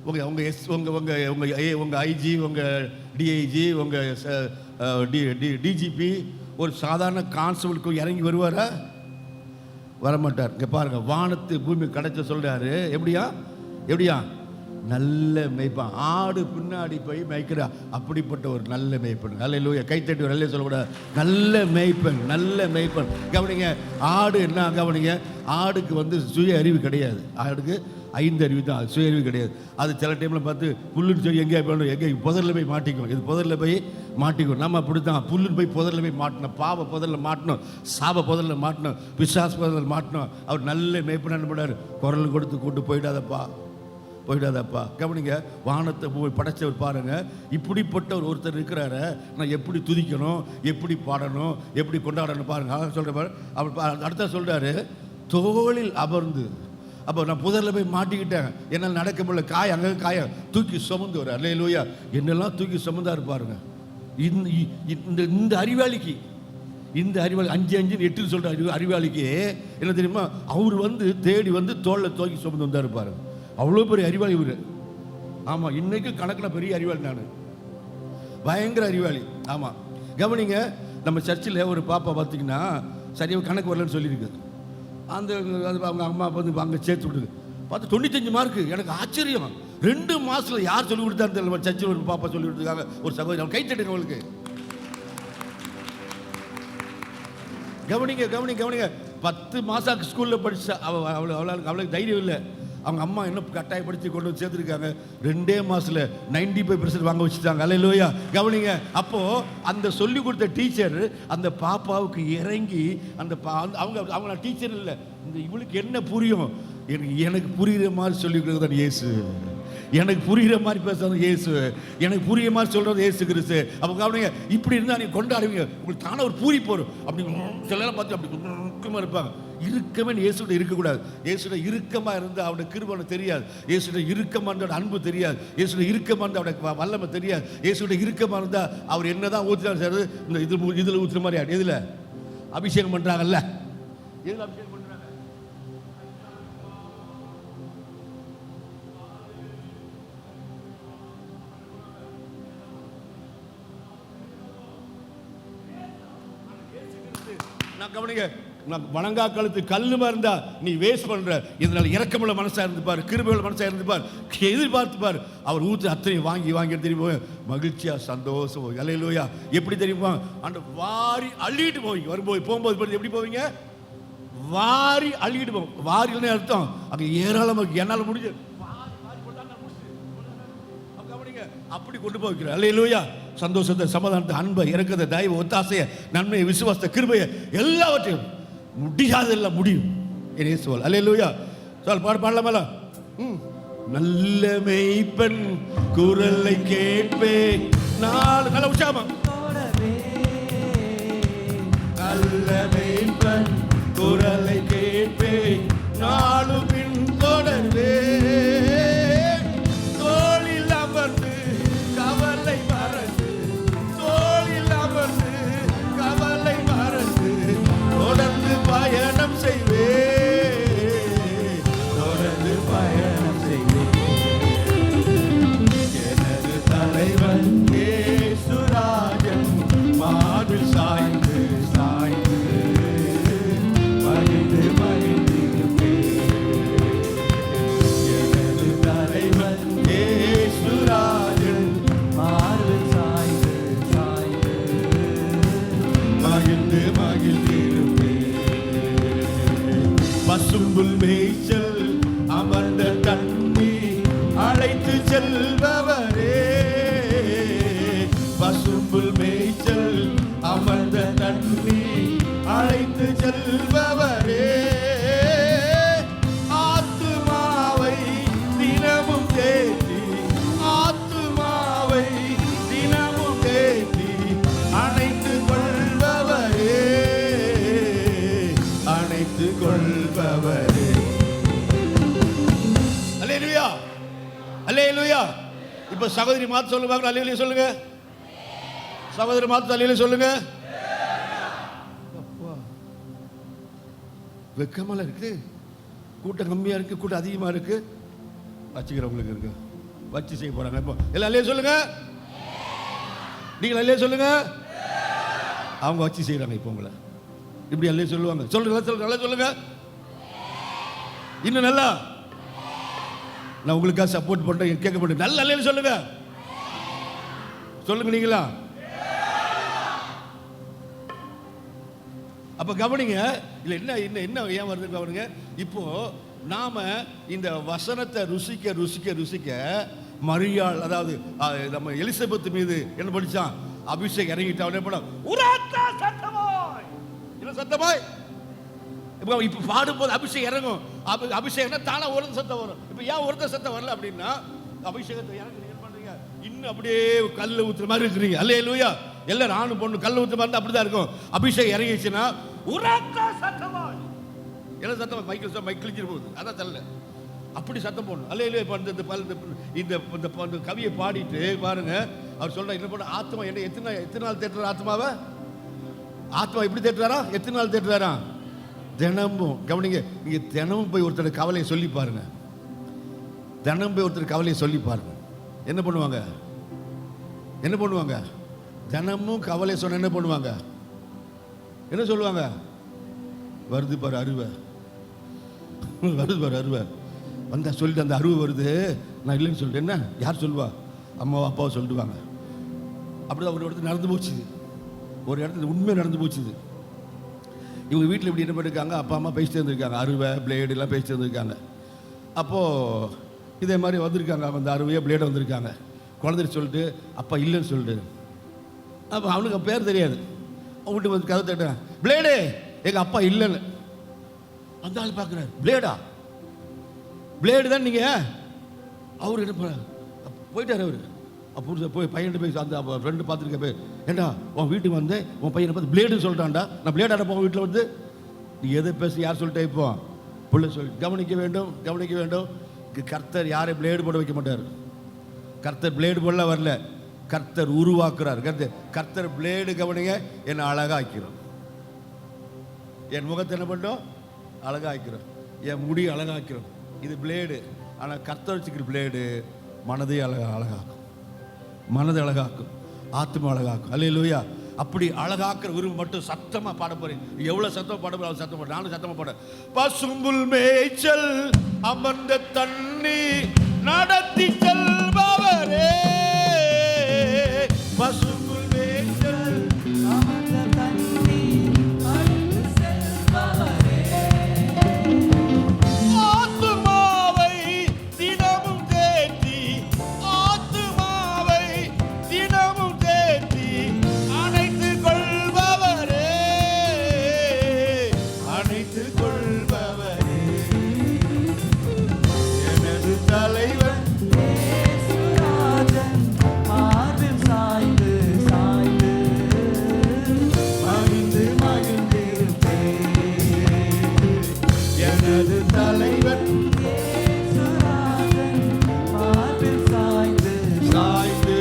உங்கள் ஐஜி, உங்கள் டிஐஜி, உங்கள் டிஜிபி ஒரு சாதாரண கான்ஸ்டபிளுக்கு இறங்கி வருவாரா? வரமாட்டார். இங்கே பாருங்க, வானத்து பூமி கிடைச்ச சொல்றாரு. எப்படியா நல்ல மேய்ப்பன், ஆடு பின்னாடி போய் மேய்க்கிற அப்படிப்பட்ட ஒரு நல்ல மேய்ப்பன். அல்லேலூயா. கைத்தட்டி நல்ல சொல்லக்கூடாது. நல்ல மேய்ப்பன். கவனிங்க, ஆடு என்ன? கவனிங்க, ஆடுக்கு சுய அறிவு கிடையாது. ஆடுக்கு 5 அறிவு தான், சுய அறிவு கிடையாது. அது சில டைமில் பார்த்து புல்லுன்னு சொல்லி எங்கேயா போயணும், எங்கே புதரில் போய் மாட்டிக்கும். இது புதரில் போய் மாட்டிக்கும். நம்ம அப்படி தான், புல்லுன்னு போய் புதரில் போய் மாட்டணும், பாவ புதரில் மாட்டணும், சாப புதரில் மாட்டணும், பிசாஸ் புதரில் மாட்டணும். அவர் நல்ல மேய்ப்பன் என்ன பண்ணார்? குரல் கொடுத்து கூட்டு போயிடாதப்பா. கவனிங்க, வானத்தை போய் படைச்சவர் பாருங்க, இப்படிப்பட்ட ஒருத்தர் இருக்கிறாரு. நான் எப்படி துதிக்கணும், எப்படி பாடணும், எப்படி கொண்டாடணும் பாருங்க. சொல்கிறேன். அவர் அடுத்த சொல்கிறாரு, தோளில் அமர்ந்து. அப்போ நான் புதரில் போய் மாட்டிக்கிட்டேன், என்னால் நடக்க முடியல, அங்கே காய தூக்கி சுமந்து வர. அல்லேலூயா. என்னெல்லாம் தூக்கி சுமந்தா இருப்பாருங்க. இந்த அறிவாளிக்கு, 5 5 8 சொல்கிற அறிவாளிக்கு என்ன தெரியுமா? அவர் தேடி தோளில் தூக்கி சுமந்து வந்தா இருப்பாரு. அவ்வளோ பெரிய அறிவாளி இவர். ஆமாம், இன்னைக்கு கணக்கில் பெரிய அறிவாளி, நான் பயங்கர அறிவாளி. ஆமாம், கவனிங்க, நம்ம சர்ச்சில் ஒரு பாப்பா பார்த்தீங்கன்னா சரியாக கணக்கு வரலன்னு சொல்லியிருக்குது. அவங்க அம்மா அங்கே சேர்த்து விட்டுது. பார்த்து 95 மார்க்கு. எனக்கு ஆச்சரியம். 2 மாதத்தில் யார் சொல்லிக் கொடுத்தாரு தெரியல. சர்ச்சில் ஒரு பாப்பா சொல்லி கொடுத்துருக்காங்க, ஒரு சகோதரி. கை தட்டுங்க அவங்களுக்கு. கவனிங்க 10 மாதம் ஸ்கூலில் படிச்சா அவளுக்கு தைரியம் இல்லை. அவங்க அம்மா என்ன கட்டாயப்படுத்தி கொண்டு வந்து சேர்த்துருக்காங்க. 2 மாதத்தில் 95% வாங்க வச்சுட்டாங்க. அல்லேலூயா. கவனிங்க. அப்போது அந்த சொல்லி கொடுத்த டீச்சர் அந்த பாப்பாவுக்கு இறங்கி அவங்க டீச்சர் இல்லை, இந்த இவளுக்கு என்ன புரியும், எனக்கு புரிகிற மாதிரி சொல்லி கொடுக்குறது இயேசு, எனக்கு புரிகிற மாதிரி பேசுறது இயேசு, எனக்கு புரிகிற மாதிரி சொல்கிறது இயேசு கிறிஸ்து. அப்போ கவனிங்க, இப்படி இருந்தால் நீங்கள் கொண்டாடுவீங்க. உங்களுக்கு தானே ஒரு பூரி போடும். அப்படி சிலலாம் பார்த்து அப்படி இறுக்கமாக இருப்பாங்க. இறுக்கமே இயேசுட இருக்கக்கூடாது. இயேசுட இறுக்கமாக இருந்தால் அவனுடைய கிருபை தெரியாது. இயேசுட இறுக்கமாக இருந்தால் அன்பு தெரியாது. இயேசுட இறுக்கமாக இருந்தால் அவனுடைய வல்லமை தெரியாது. இயேசுட இறுக்கமாக இருந்தால் அவர் என்ன தான் ஊற்றுறாரு சார், இந்த இதில் ஊற்றுற மாதிரி ஆடு. எதில் அபிஷேகம் பண்ணுறாங்கல்ல, எதில் அபிஷேகம் பண்ணுறாங்க? நான் கவனிங்க, நான் வணங்கா கழுத்து கல்லுமா இருந்தா நீ வேஸ்ட் பண்ற. இதனால இரக்கமுள்ள மனசா இருந்துப்பார், கிருபையுள்ள மனசா இருந்துப்பார், எதிர்பார்த்துப்பார். அவர் ஊற்று அத்தனை வாங்கி தெரியுமோ மகிழ்ச்சியா சந்தோஷம். அல்லேலூயா. எப்படி தெரியுமா, அந்த வாரி அள்ளிட்டு போவீங்க. போகும்போது எப்படி போவீங்க? வாரி அள்ளிட்டு போவோம். வாரின்னு அர்த்தம் அங்க ஏராளமாக என்னால் முடிஞ்சு அப்படி கொண்டு போய்க்கிறேன். அல்லேலூயா. சந்தோஷத்தை, சமாதானத்தை, அன்பை, இரக்கத்தை, தயவு, ஒத்தாசையை, நன்மையை, விசுவாசத்தை, கிருபையை எல்லாவற்றையும் முடியாதெல்லாம் முடியும் என் இயேசுவால். அல்லேலூயா. பாடலாமல. நல்ல மேய்ப்பன் குரலை கேட்பேன் நான். நல்ல உற்சாகமா. நல்ல மேய்ப்பன் குரலை கேட்பேன் நாளும் பின் தொடர்வே. தோளில் அமர்ந்து கவலை மறந்து, தோளில் அமர்ந்து கவலை மறந்து தொடர்ந்து பயணம் செய்வே, தொடர்ந்து பயணம் செய்வே. எனது தலைவன் இயேசுராஜன் மார்பில் சாய்ந்து சாய்ந்து மகிழ்ந்து மகிழ்ந்திருப்பே. எனது தலைவன் இயேசுராஜன் மார்பில் சாய்ந்து சாய்ந்து மகிழ்ந்து மகிழ்ந்திருப்பே. பசும்புல் மேய்ச்சல் அமர்ந்த தண்ணி அழைத்து செல்பவரே, பசும்புல் மேய்ச்சல் அமர்ந்த தண்ணி அழைத்து செல்பவரே. ஆத்துமாவை தினமும் தேற்றி, ஆத்துமாவை தினமும் தேற்றி அணைத்து கொள்பவரே, அணைத்து கொள்பவரே. அல்லேலூயா. அல்லேலூயா. இப்ப சகோதரி மாத்து சொல்லுவாங்க. அல்லேலூயா சொல்லுங்க. சகோதரி மாத்து அல்லேலூயா சொல்லுங்க. வெக்கமல இருக்கு, கூட்டம் கம்மியா இருக்கு, கூட்டம் அதிகமா இருக்கு. வச்சுக்கிறவங்களுக்கு இருக்கு, வச்சு செய்ய போறாங்க. இப்போ எல்லாம் அல்லேலூயா சொல்லுங்க. நீங்க அல்லேலூயா சொல்லுங்க. அவங்க வச்சு செய்யறாங்க. இப்போ உங்களை இப்படி அல்லேலூயா சொல்லுவாங்க. சொல்லுங்க, நல்லா சொல்லுங்க. இன்னும் நல்லா நான் உங்களுக்காக சப்போர்ட் பண்றேன், கேட்க மாட்டேன். நல்ல அல்லேலூயா சொல்லுங்க. சொல்லுங்க நீங்களா. அப்ப கவனிங்க, இல்ல என்ன என்ன ஏன் வருது கவனிங்க. இப்போ நாம இந்த வசனத்தை ருசிக்க ருசிக்க ருசிக்க மரியாள், அதாவது நம்ம எலிசபெத் மீது என்ன படிச்சான், அபிஷேகம் இறங்கிட்டா என்ன பண்ண, உரத்த சத்தமாய், என்ன சத்தமாய். இப்ப பாடும்போது அபிஷேகம் இறங்கும். அபிஷேகம் தானே ஒரு சத்தம் வரும். இப்ப ஏன் ஒருத்த சத்தம் வரல அப்படின்னா, அபிஷேகத்தை இறங்கி என்ன பண்றீங்க, இன்னும் அப்படியே கல்ல ஊத்துற மாதிரி இருக்கிறீங்க. அல்லேலூயா. எல்லாரும் ஆணு பொண்ணு கல்ல ஊத்துற மாதிரி அப்படிதான் இருக்கும். அபிஷேகம் இறங்கிச்சுன்னா உரத்த சத்தமாய், என்ன சத்தம், மைக்கிள் கிழிச்சிட்டு போகுது, அதான் தரல, அப்படி சத்தம் போடணும். அல்லேலூயா. இந்த கவியை பாடிட்டு பாருங்க, அவர் சொல்ற என்ன பண்ண, ஆத்மா என்ன எத்தனை நாள் தேட்டுறாரு ஆத்மாவை. ஆத்மா எப்படி தேட்டுறாரா, எத்தனை நாள் தேட்டுறாரா, தினமும். கவனிங்க, நீங்க தினமும் போய் ஒருத்தர் கவலையை சொல்லி பாருங்க. தினமும் போய் ஒருத்தர் கவலையை சொல்லி பாருங்க. என்ன பண்ணுவாங்க, என்ன பண்ணுவாங்க, தினமும் கவலை சொன்ன என்ன பண்ணுவாங்க, என்ன சொல்லுவாங்க, வருது பாரு அருவை, வருது பாரு அருவை வந்தா சொல்லிட்டு, அந்த அருவை வருது நான் இல்லைன்னு சொல்லிட்டு, என்ன யார் சொல்லுவா, அம்மாவா அப்பாவை சொல்லிடுவாங்க. அப்படிதான் ஒரு இடத்துல நடந்து போச்சு, ஒரு இடத்துல உண்மையாக நடந்து போச்சுது. இவங்க வீட்டில் இப்படி என்ன பண்ணிருக்காங்க, அப்பா அம்மா பேசிட்டு இருந்திருக்காங்க, அருவை பிளேடு எல்லாம் பேசிட்டு இருந்திருக்காங்க. அப்போது இதே மாதிரி வந்திருக்காங்க, அந்த 60 பிளேடு வந்திருக்காங்க. குழந்தை சொல்லிட்டு அப்பா இல்லைன்னு சொல்லிட்டு, அப்போ அவனுக்கு பேர் தெரியாது. வீட்டு வந்து கதை தட்டுறேன், பிளேடு எங்கள் அப்பா இல்லைன்னு. அந்த ஆள் பார்க்குறாரு, பிளேடா? பிளேடு தான் நீங்கள்? அவர் என்ன போயிட்டார் அவர். அப்போ போய் பையன்ட்டு போய் அந்த ஃப்ரெண்டு பார்த்துருக்க போய், ஏண்டா உன் வீட்டுக்கு வந்து உன் பையனை பார்த்து பிளேடுன்னு சொல்லிட்டான்டா, நான் பிளேடாட போவோம் வீட்டில் வந்து. நீ எதை பேச யார் சொல்லிட்டே இப்போ பிள்ளை சொல்லி கவனிக்க வேண்டும், கவனிக்க வேண்டும். கர்த்தர் யாரையும் பிளேடு போட வைக்க மாட்டார். கர்த்தர் பிளேடு போடல வரல, கர்த்தர் உருவாக்குறார். கர்த்தர் பிளேடு கவனிங்க, என்னை அழகாக ஆக்கிறோம். என் முகத்தை என்ன பண்ணோம்? அழகாக ஆக்கிறோம். என் முடி அழகாக்கிறோம். இது பிளேடு. ஆனால் கர்த்தர் வச்சுக்கிற பிளேடு மனதை அழகாக்கும், மனதை அழகாக்கும், ஆத்மா அழகாக்கும். அல்லேலூயா. அப்படி அழகாக்குற விரும்பு மட்டும் சத்தமாக பாட போறேன். எவ்வளோ சத்தமாக பாட போறேன், சத்தம் பாட. நானும் சத்தமாக பாட. பசும்புல் மேய்ச்சல் அமர்ந்த தண்ணி நடத்தி செல்பவரே, பசும்புல் மேய்ச்சல் அமர்ந்த தண்ணி நடத்தி செல்பவரே, ஆத்துமாவை தினமும் தேற்றி, ஆத்துமாவை தினமும் தேற்றி அணைத்து கொள்பவரே, அணைத்து கொள்பவரே, எனது தலைவன் மார்பில் சாய்ந்து சாய்ந்து மகிழ்ந்து மகிழ்ந்திருப்பேன். எனது தலைவன் மார்பில் சாய்ந்து சாய்ந்து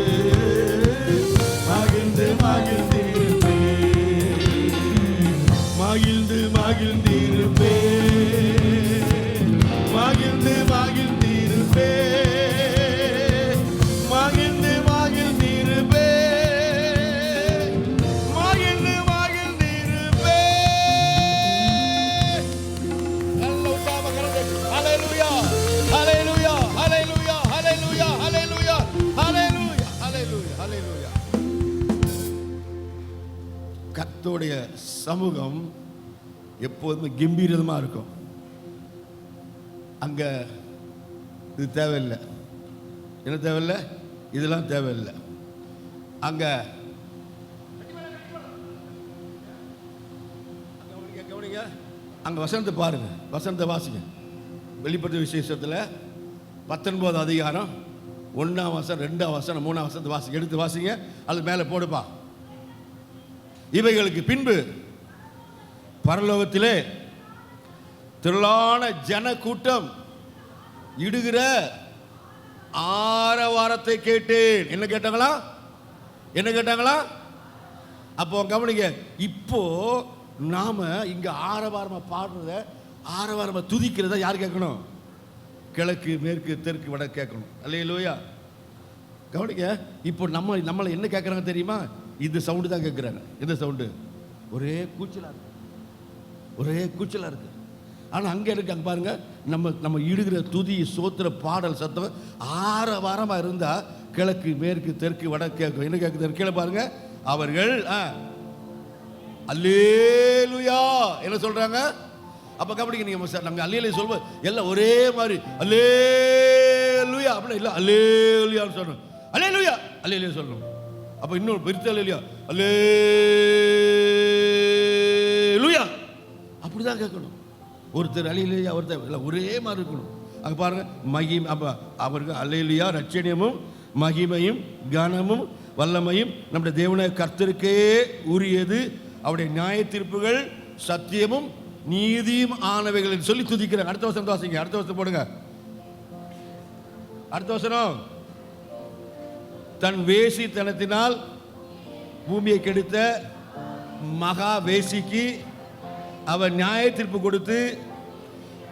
மகிழ்ந்து மகிழ்ந்திருப்பேன், மகிழ்ந்து மகிழ்ந்திருப்பேன், மகிழ்ந்து மகிழ்ந்திருப்பேன், மகிழ்ந்து மகிழ்ந்திருப்பேன், மகிழ்ந்து மகிழ்ந்திருப்பேன். நல்ல உற்சாகமா கரத்தை. ஹல்லேலூயா, ஹல்லேலூயா, ஹல்லேலூயா, ஹல்லேலூயா, ஹல்லேலூயா, ஹல்லேலூயா, ஹல்லேலூயா, ஹல்லேலூயா. கர்த்தருடைய சமூகம் எப்போதுமே கம்பீரமாக இருக்கும். அங்கே இது தேவையில்லை. என்ன தேவையில்லை? இதெல்லாம் தேவையில்லை. அங்கே கவனிங்க, அங்கே வசனத்தை பாருங்க, வசனத்தை வாசிங்க. வெளிப்படுத்த விசேஷத்தில் 19 அதிகாரம் 1ஆம் வசனம் 2ஆம் வசனம் 3ஆம் வசனத்தை வாசிங்க, எடுத்து வாசிங்க. அது மேலே போடுப்பா. இவைகளுக்கு பின்பு பரலோகத்திலே திரளான ஜன கூட்டம் இடுகிற ஆரவாரத்தை கேட்டேன். என்ன கேட்டாங்களா? என்ன கேட்டாங்களா? அப்போ கவனிங்க, இப்போ நாம இங்க ஆரவாரமா பாடுறத, ஆரவாரமா துதிக்கிறத யார் கேட்கணும்? கிழக்கு மேற்கு தெற்கு வட கேட்கணும். அல்லேலூயா. கவனிங்க, இப்போ நம்மளை என்ன கேட்குறாங்க தெரியுமா? இந்த சவுண்டு தான் கேட்குறாங்க. இந்த சவுண்டு ஒரே கூச்சலா இருக்கு, ஒரே கூச்சலா இருக்கு. ஆனால் அங்கே இருக்கு, அங்கே பாருங்க, நம்ம இடுகிற துதி சோத்திர பாடல் சத்தம் ஆரவாரமாக இருந்தால் கிழக்கு மேற்கு தெற்கு வட கேட்கும். என்ன கேட்குது? கீழே பாருங்க, அவர்கள் அல்லேலூயா என்ன சொல்றாங்க? அப்போ கபடிக்கு நீங்கள் நாங்கள் அல்லேலூயா சொல்வோம், எல்லாம் ஒரே மாதிரி அல்லேலூயா அப்படின்னா இல்லை, அல்லேலூயான்னு சொல்லணும். அல்லேலூயா அல்லேலூயா சொல்லணும். அப்போ இன்னொரு பெருத்த அல்லேலூயா அல்லேலூயா அப்படிதான் கேட்கணும். ஒருத்தர் அல்லேலூயா, ஒருத்தர் இல்லை, ஒரே மாதிரி இருக்கணும். அங்கே பாருங்க, மகிமை. அப்போ அவருக்கு அல்லேலூயா ரட்சணியமும் மகிமையும் கனமும் வல்லமையும் நம்முடைய தேவனாய கர்த்தருக்கே உரியது. அவருடைய நியாய தீர்ப்புகள் சத்தியமும் நீதியும் ஆனவைகள் சொல்லி துதிக்கிறாங்க. அடுத்த வருஷம் வாசிங்க, அடுத்த வருஷம் போடுங்க. அடுத்த வசனம், தன் வேசித்தனத்தினால் பூமியை கெடுத்த மகா வேசிக்கு அவர் நியாய தீர்ப்பு கொடுத்து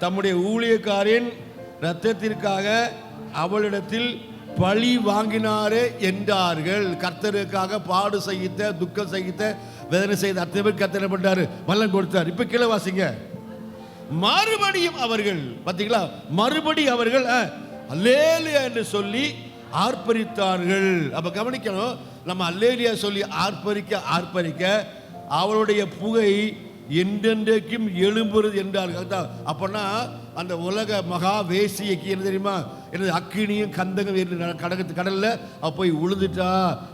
தம்முடைய ஊழியக்காரின் இரத்தத்திற்காக அவளிடத்தில் பழி வாங்கினாரே என்றார்கள். கர்த்தருக்காக பாடு சகித்த, துக்கம் சகித்த, வேதனை செய்த அத்தனை பேர் கர்த்தர் பண்ணாரு, வல்லன் கொடுத்தார். இப்ப கீழே வாசிங்க. மறுபடியும் அவர்கள், பார்த்தீங்களா, மறுபடியும் அவர்கள் அல்லேலூயா என்று சொல்லி ஆர்ப்பரித்தார்கள். அப்ப கவனிக்கணும், நம்ம அல்லேலூயா சொல்லி ஆர்ப்பரிக்க ஆர்ப்பரிக்க அவளுடைய புகை என்றென்றைக்கும் எழும்புறது என்றார்கள். அப்பனா அந்த உலக மகா வேசியைக்கு என்ன தெரியுமா, என்னது அக்கினியும் கந்தகம் கடல்ல போய் உழுதுட்டா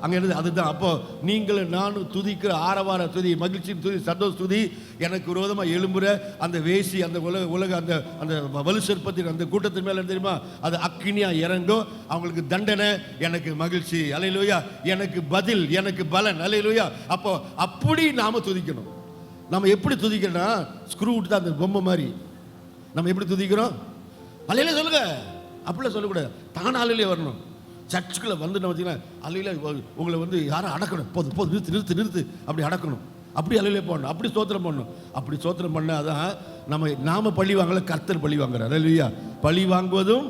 அங்க என்னது அதுதான். அப்போ நீங்களும் நானும் துதிக்கிற ஆரவார துதி, மகிழ்ச்சியின் துதி, சந்தோஷ துதி, எனக்கு விரோதமாக எழும்புற அந்த வேசி, அந்த உலக அந்த அந்த வலு சிற்பத்தின் அந்த கூட்டத்தின் மேலே தெரியுமா, அது அக்கினியா இறங்கும். அவங்களுக்கு தண்டனை, எனக்கு மகிழ்ச்சி. அல்லேலூயா. எனக்கு பதில், எனக்கு பலன். அல்லேலூயா. அப்போ அப்படி நாம துதிக்கணும். நம்ம எப்படி துதிக்கிறோம்னா, ஸ்க்ரூ விட்டு தான் அந்த பொம்மை மாதிரி நம்ம எப்படி துதிக்கிறோம்? அல்லேலூயா சொல்லுங்க. அப்படிலாம் சொல்லக்கூடாது, தானாலே வரணும். சர்ச்சுக்குள்ள வந்து நம்ம வச்சுக்கலாம், அல்லேலூயா உங்களை வந்து யாரும் அடக்கணும், போதும் போதும் நிறுத்து நிறுத்து நிறுத்து அப்படி அடக்கணும், அப்படி அல்லேலூயா போடணும், அப்படி ஸ்தோத்திரம் பண்ணணும். அப்படி ஸ்தோத்திரம் பண்ணாதான் நாம பழி வாங்கல, கர்த்தர் பழி வாங்குறார். அல்லேலூயா. பழி வாங்குவதும்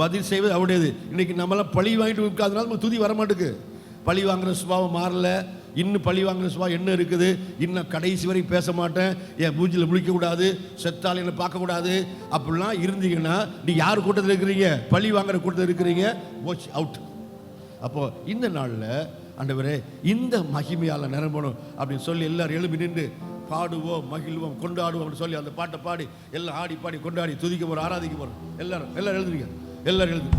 பதில் செய்வது அவருடையது. இன்னைக்கு நம்மளாம் பழி வாங்கிட்டு உட்கார்ந்தனால நம்ம துதி வர மாட்டேங்குது. பழி வாங்குற சுபாவம் மாறல, இன்னும் பழி வாங்குற சுபாவம் என்ன இருக்குது, இன்னும் கடைசி வரை பேச மாட்டேன், என் மூஞ்சில் முழிக்கக்கூடாது, செத்தால் என்ன பார்க்கக்கூடாது, அப்படிலாம் இருந்தீங்கன்னா நீங்கள் யார் கூட்டத்தில் இருக்கிறீங்க? பழி வாங்குற கூட்டத்தில் இருக்கிறீங்க. Watch out. அப்போ இந்த நாளில் ஆண்டவரே இந்த மகிமையால் நிரம்பணும் அப்படின்னு சொல்லி எல்லாரும் எழுப்பி நின்று பாடுவோம், மகிழ்வோம், கொண்டாடுவோம் அப்படின்னு சொல்லி அந்த பாட்டை பாடி எல்லாம் ஆடி பாடி கொண்டாடி துதிக்க போகிறோம், ஆராதிக்க போகிறோம். எல்லாரும் எழுதுறீங்க, எல்லாரும் எழுது.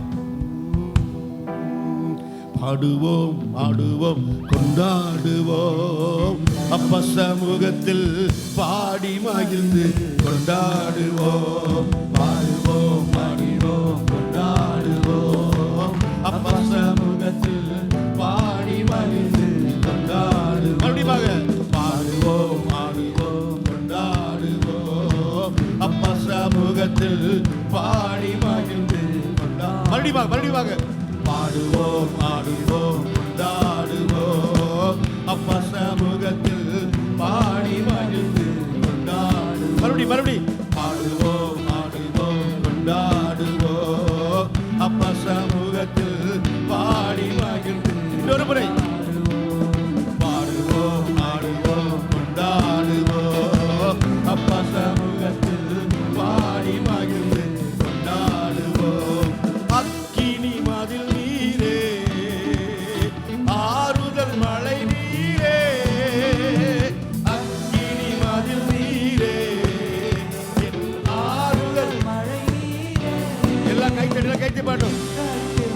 பாடுவோம், ஆடுவோம், கொண்டாடுவோம், அப்பா சமூகத்தில் பாடி மகிழ்ந்து கொண்டாடுவோம். பாடுவோம், பாடுவோம், கொண்டாடுவோம், அப்பா சமூகத்தில் பாடி மகிழ்ந்து கொண்டாடுவோம். மறுபடியும் பாடுவோம், ஆடுவோம், கொண்டாடுவோம், அப்பா சமூகத்தில் பாடி மகிழ்ந்து கொண்டாடுவோம். மறுபடியும் பாடுவோம், ஆடுவோம், கொண்டாடுவோம், அப்பா சமூகத்தில் பாடி மகிழ்ந்து கொண்டாடுவோம். மறுபடியும் பாடுவோம், ஆடுவோம், கொண்டாடுவோம், அப்பா சமூகத்தில் பாடி மகிழ்ந்து. இன்னொரு முறை பாடுவோம், ஆடுவோம், கொண்டாடுவோம், அப்பா சமூகத்தில் பாடி மகிழ்ந்து கொண்டாடுவோம். அக்கினி மதில் நீரே, ஆறுதல் மழை நீரே, அக்கினி மதில் நீரே, என் ஆறுதல் மழை நீரே. எல்லாம் கைத்து பாட்டும்.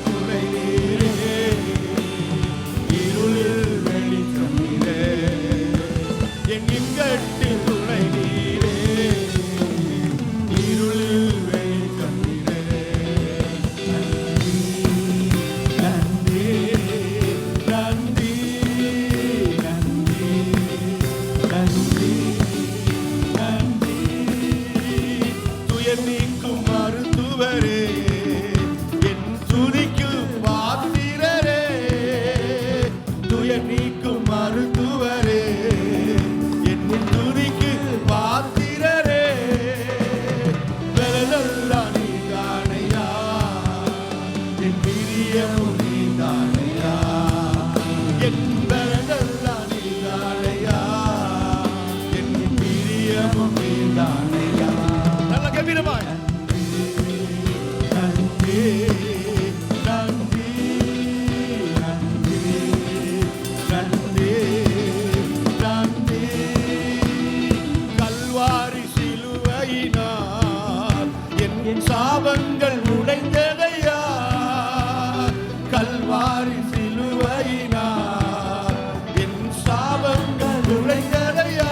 துணை நீரே, இருளில் வெளிச்சம் நீரே, என் இங்கட்டில் துணை நீரே, இருளில் வெளிச்சம் நீரே. நீக்கும் மருத்துவரே, என் துதிக்கு பாத்திரரே, துயர் நீக்கும் மருத்துவரே, என் துதிக்கு பாத்திரரே, வெலலெல்லாம் நீதானையா, என் பிரியமும் நீதானையா, என் வெலலெல்லாம் நீதானையா, என் பிரியமும் நீதானையா. நல்ல கம்பீரமாய் நன்றி, நன்றி, நன்றி, நன்றி, நன்றி. கல்வாரி சிலுவையினால் என் சாபங்கள் உடைந்ததையா, கல்வாரி சிலுவையினால் என் சாபங்கள் உடைந்ததையா.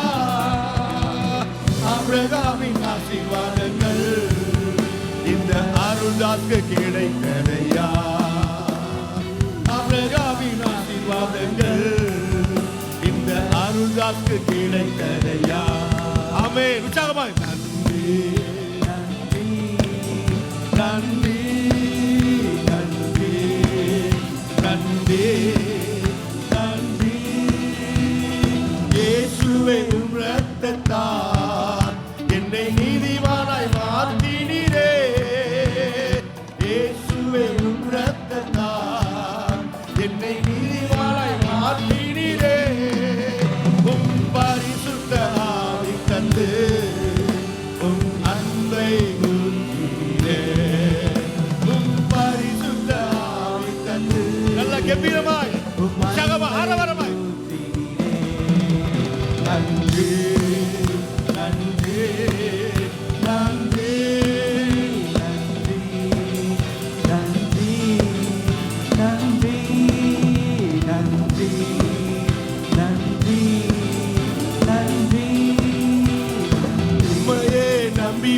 ஆபிரகாமின் ஆசீர்வாதங்கள் இந்த அருள்தாஸ்க்கு கிடைத்ததையா, ஆபிரகாமின் ஆசீர்வாதங்கள் இந்த அருள்தாஸ்க்கு கிடைத்ததையா. ஆமென். உற்சாகமாய் நன்றி, நன்றி, நன்றி, நன்றி, நன்றி, நன்றி. இயேசுவே உம் இரத்தத்தால் என்னை நீதிமானாய் மாற்றினீரே, இயேசுவே உம் இரத்தத்தால் என்னை நீதிமானாய் மாற்றினீரே. உம் பரிசுத்த ஆவி தந்து உம் அன்பை ஊற்றினீரே, உம் பரிசுத்த ஆவி தந்து. நல்ல கம்பீரமாய் உற்சாகமாய் ஆரவாரமாய் நன்றி, நன்றி, நன்றி.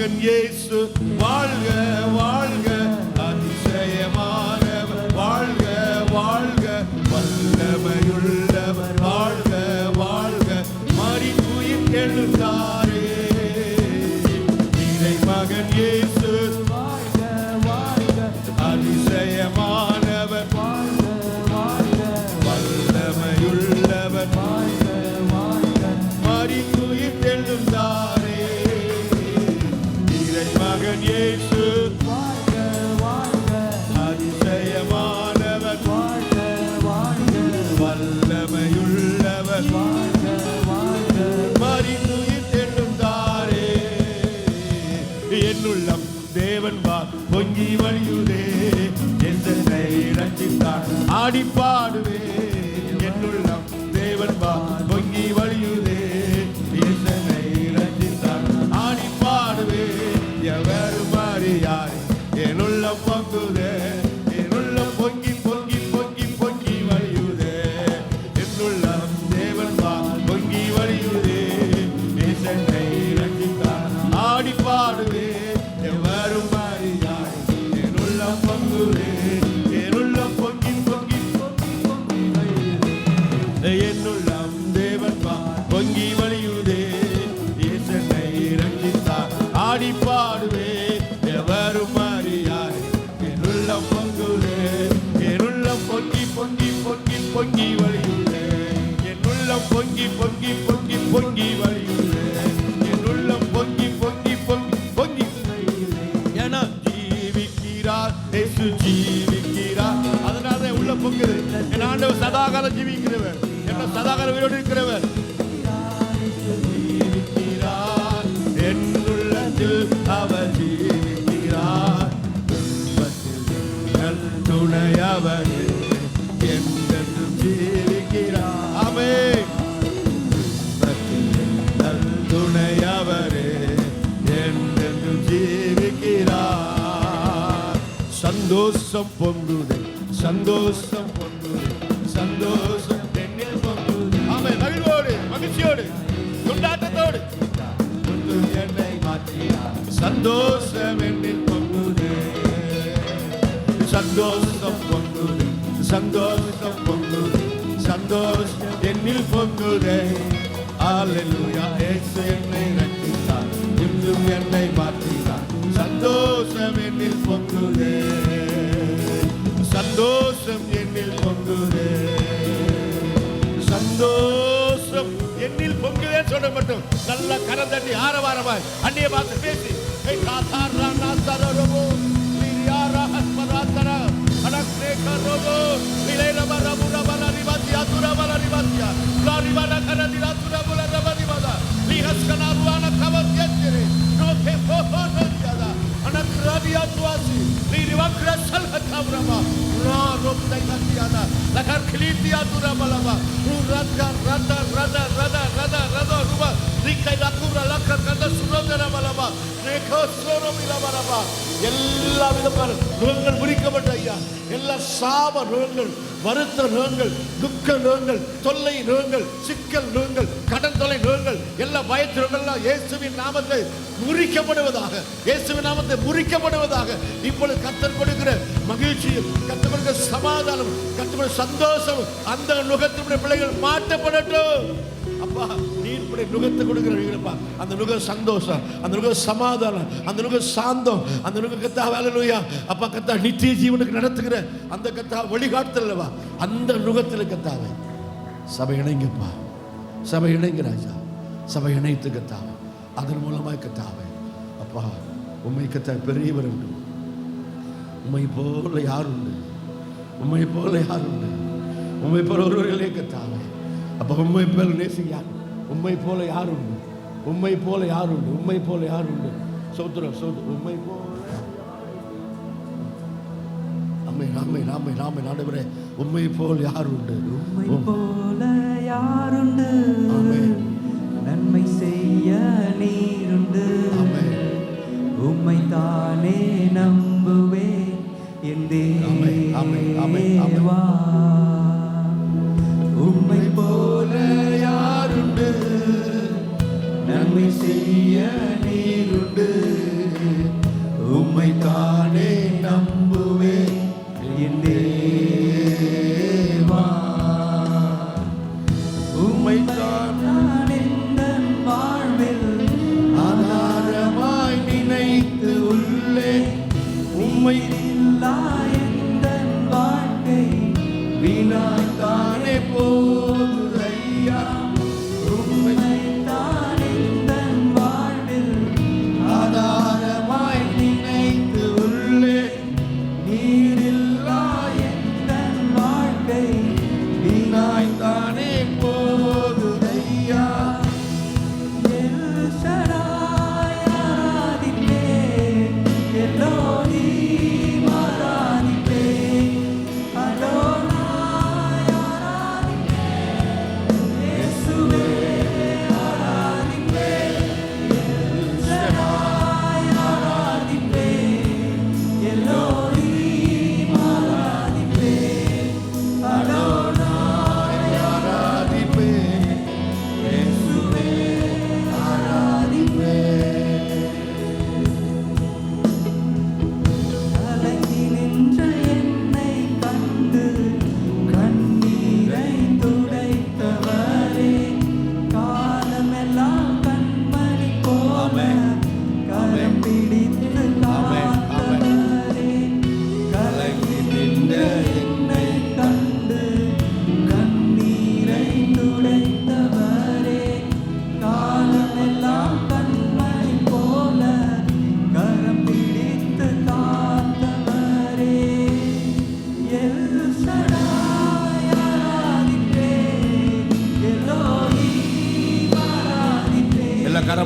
மகன் இயேசு வாழ்க வாழ்க, அதிசயமானவர் வாழ்க வாழ்க, வல்லமையுள்ளவர் வாழ்க வாழ்க, மரித்துயிர் எழுந்தாரே. இறை மகன் இயேசு வாழ்க வாழ்க, அதிசயமானவர் வாழ்க வாழ்க, வல்லமையுள்ளவர் வாழ்க வாழ்க, மரித்துயிர் எழுந்தாரே. இறை மகன் இயேசு வாழ்க வாழ்க, அதிசயமானவர் வாழ்க வாழ்க, வல்லமையுள்ளவர் வாழ்க வாழ்க, மரித்துயிர் எழுந்தாரே. என்னுள்ளம் தேவன் வா பொங்கி வழியுதே, என்னை ரட்சித்தார் ஆடி பாடுவே. என்னுள்ளம் தேவன் வா பொங்கி வழியுதே, என்னை ரட்சித்தார் ஆடி பாடுவே. எவரும் அறியார் என்னுள்ளம் பொங்குதே, என்னுள்ளம் பொங்கி பொங்கி பொங்கி பொங்கி வழியுதே. என்னுள்ளம் தேவன் வா பொங்கி வழியுதே, என்னை ரட்சித்தார் ஆடி பாடுவே. எவரும் அறியார் என்னுள்ளம் பொங்குதே, என்னுள்ளம் பொங்கி பொங்கி பொங்கி பொங்கி வழியுதே. என்னுள்ளம் தேவன் வா பொங்கி வழியுதே, என்னை ரட்சித்தார் ஆடி பாடுவே. எவரும் அறியார் என்னுள்ளம் பொங்குதே, என்னுள்ளம் பொங்கி பொங்கி பொங்கி பொங்கி வழியுதே. என்னுள்ளம் பொங்கி பொங்கி பொங்கி பொங்கி வழியுதே, என்னுள்ளம் பொங்கி பொங்கி பொங்கி பொங்கி வழியுதே. ஏன்னா ஜீவிக்கிறார் இயேசு ஜீவிக்கிறார், அதனால உள்ள பொங்குது. என் ஆண்டவர் சதாகாலம் ஜீவிக்கிறவர், என்ன சதாகாலம் உயிரோடு இருக்கிறவர். ஜீவிக்கிறார் என்னுள்ளத்தில் அவர் ஜீவிக்கிறார், நல் துணையவரே என்றென்றும் ஜீவிக்கிறார். ஆமென். நல் துணையவரே என்றென்றும் ஜீவிக்கிறார். சந்தோஷம் பொங்குதே, சந்தோஷம் பொங்குதே, சந்தோஷம் என்னில் பொங்குதே. ஆமென். மகிழ்வோடு மகிழ்ச்சியோடு கொண்டாட்டத்தோடு என்னை மாற்றினார், சந்தோஷம் என்னில் பொங்குதே, சந்தோஷம் பொங்குதே, சந்தோஷம் பொங்குதே, சந்தோஷம் என்னில் பொங்குதே. அல்லேலூயா. இயேசு என்னை ரட்சித்தார், இன்றும் என்னை மாற்றினார், சந்தோஷம் என்னில் பொங்குதே, சந்தோஷம் என்னில் பொங்குதே, சந்தோஷம் என்னில் பொங்குதே. சொல்ல மட்டும் நல்ல கரம் தட்டி ஆரவாரமாய் அந்நிய பார்த்து பேசி எல்லா விதமான நோய்கள் முறிக்கப்பட்ட ஐயா, எல்லா சாப நோய்கள், வருத்த நோய்கள், துக்க நோய்கள், தொல்லை நோய்கள், சிக்கல் நோய்கள், கடன் தொலை நோய்கள், எல்லா பயத்து நோய்கள் இயேசுவின் நாமத்தை முறிக்கப்படுவதாக, இயேசுவின் நாமத்தை முறிக்கப்படுவதாக. இப்பொழுது கர்த்தர் கொடுக்கிற மகிழ்ச்சியும், கர்த்தர் கொடுக்கிற சமாதானம், கர்த்தர் சந்தோஷம் அந்த நுகத்தினுடைய பிள்ளைகள் மாற்றப்படட்டும். அப்பா நீர் இப்படி நுகத்தை கொடுக்கிறீங்கப்பா, அந்த நுக சந்தோஷம், அந்த நுக சமாதானம், அந்த நுக சாந்தம், அந்த நுக கத்தா ஹல்லேலூயா. அப்பா கத்தா நித்திய ஜீவனுக்கு நடத்துகிற அந்த கத்தா வழிகாட்டுதல்லவா, அந்த நுகத்தில் கத்தாவே சபை இணைங்கப்பா, சபை இணைங்க ராஜா, சபை இணைத்து கத்தாவே, அதன் மூலமாய் கத்தாவே அப்பா உம்மை கத்தா பெரியவர் உண்டு, உம்மை போல யார் உண்டு, உம்மை போல யார் உண்டு, உம்மை போல ஒருவர்களே கத்தாவே. அப்போ உண்மை போல நேசிங்க யார், உண்மை போல யார் உண்டு, உண்மை போல யார் உண்டு, உண்மை போல யார் உண்டு. சோத்திரம் சோத்திரம். உண்மை போல அம்மை நாமை நாமை நாமை நாடுவரே, உண்மை போல் யார் உண்டு, உம்மை போல யாருண்டு, ஆமென். நன்மை செய்ய நீருண்டு, உம்மை தானே நம்புவேன் என் தேவா. உம்மை போல யாருண்டு, நன்மை செய்ய நீருண்டு,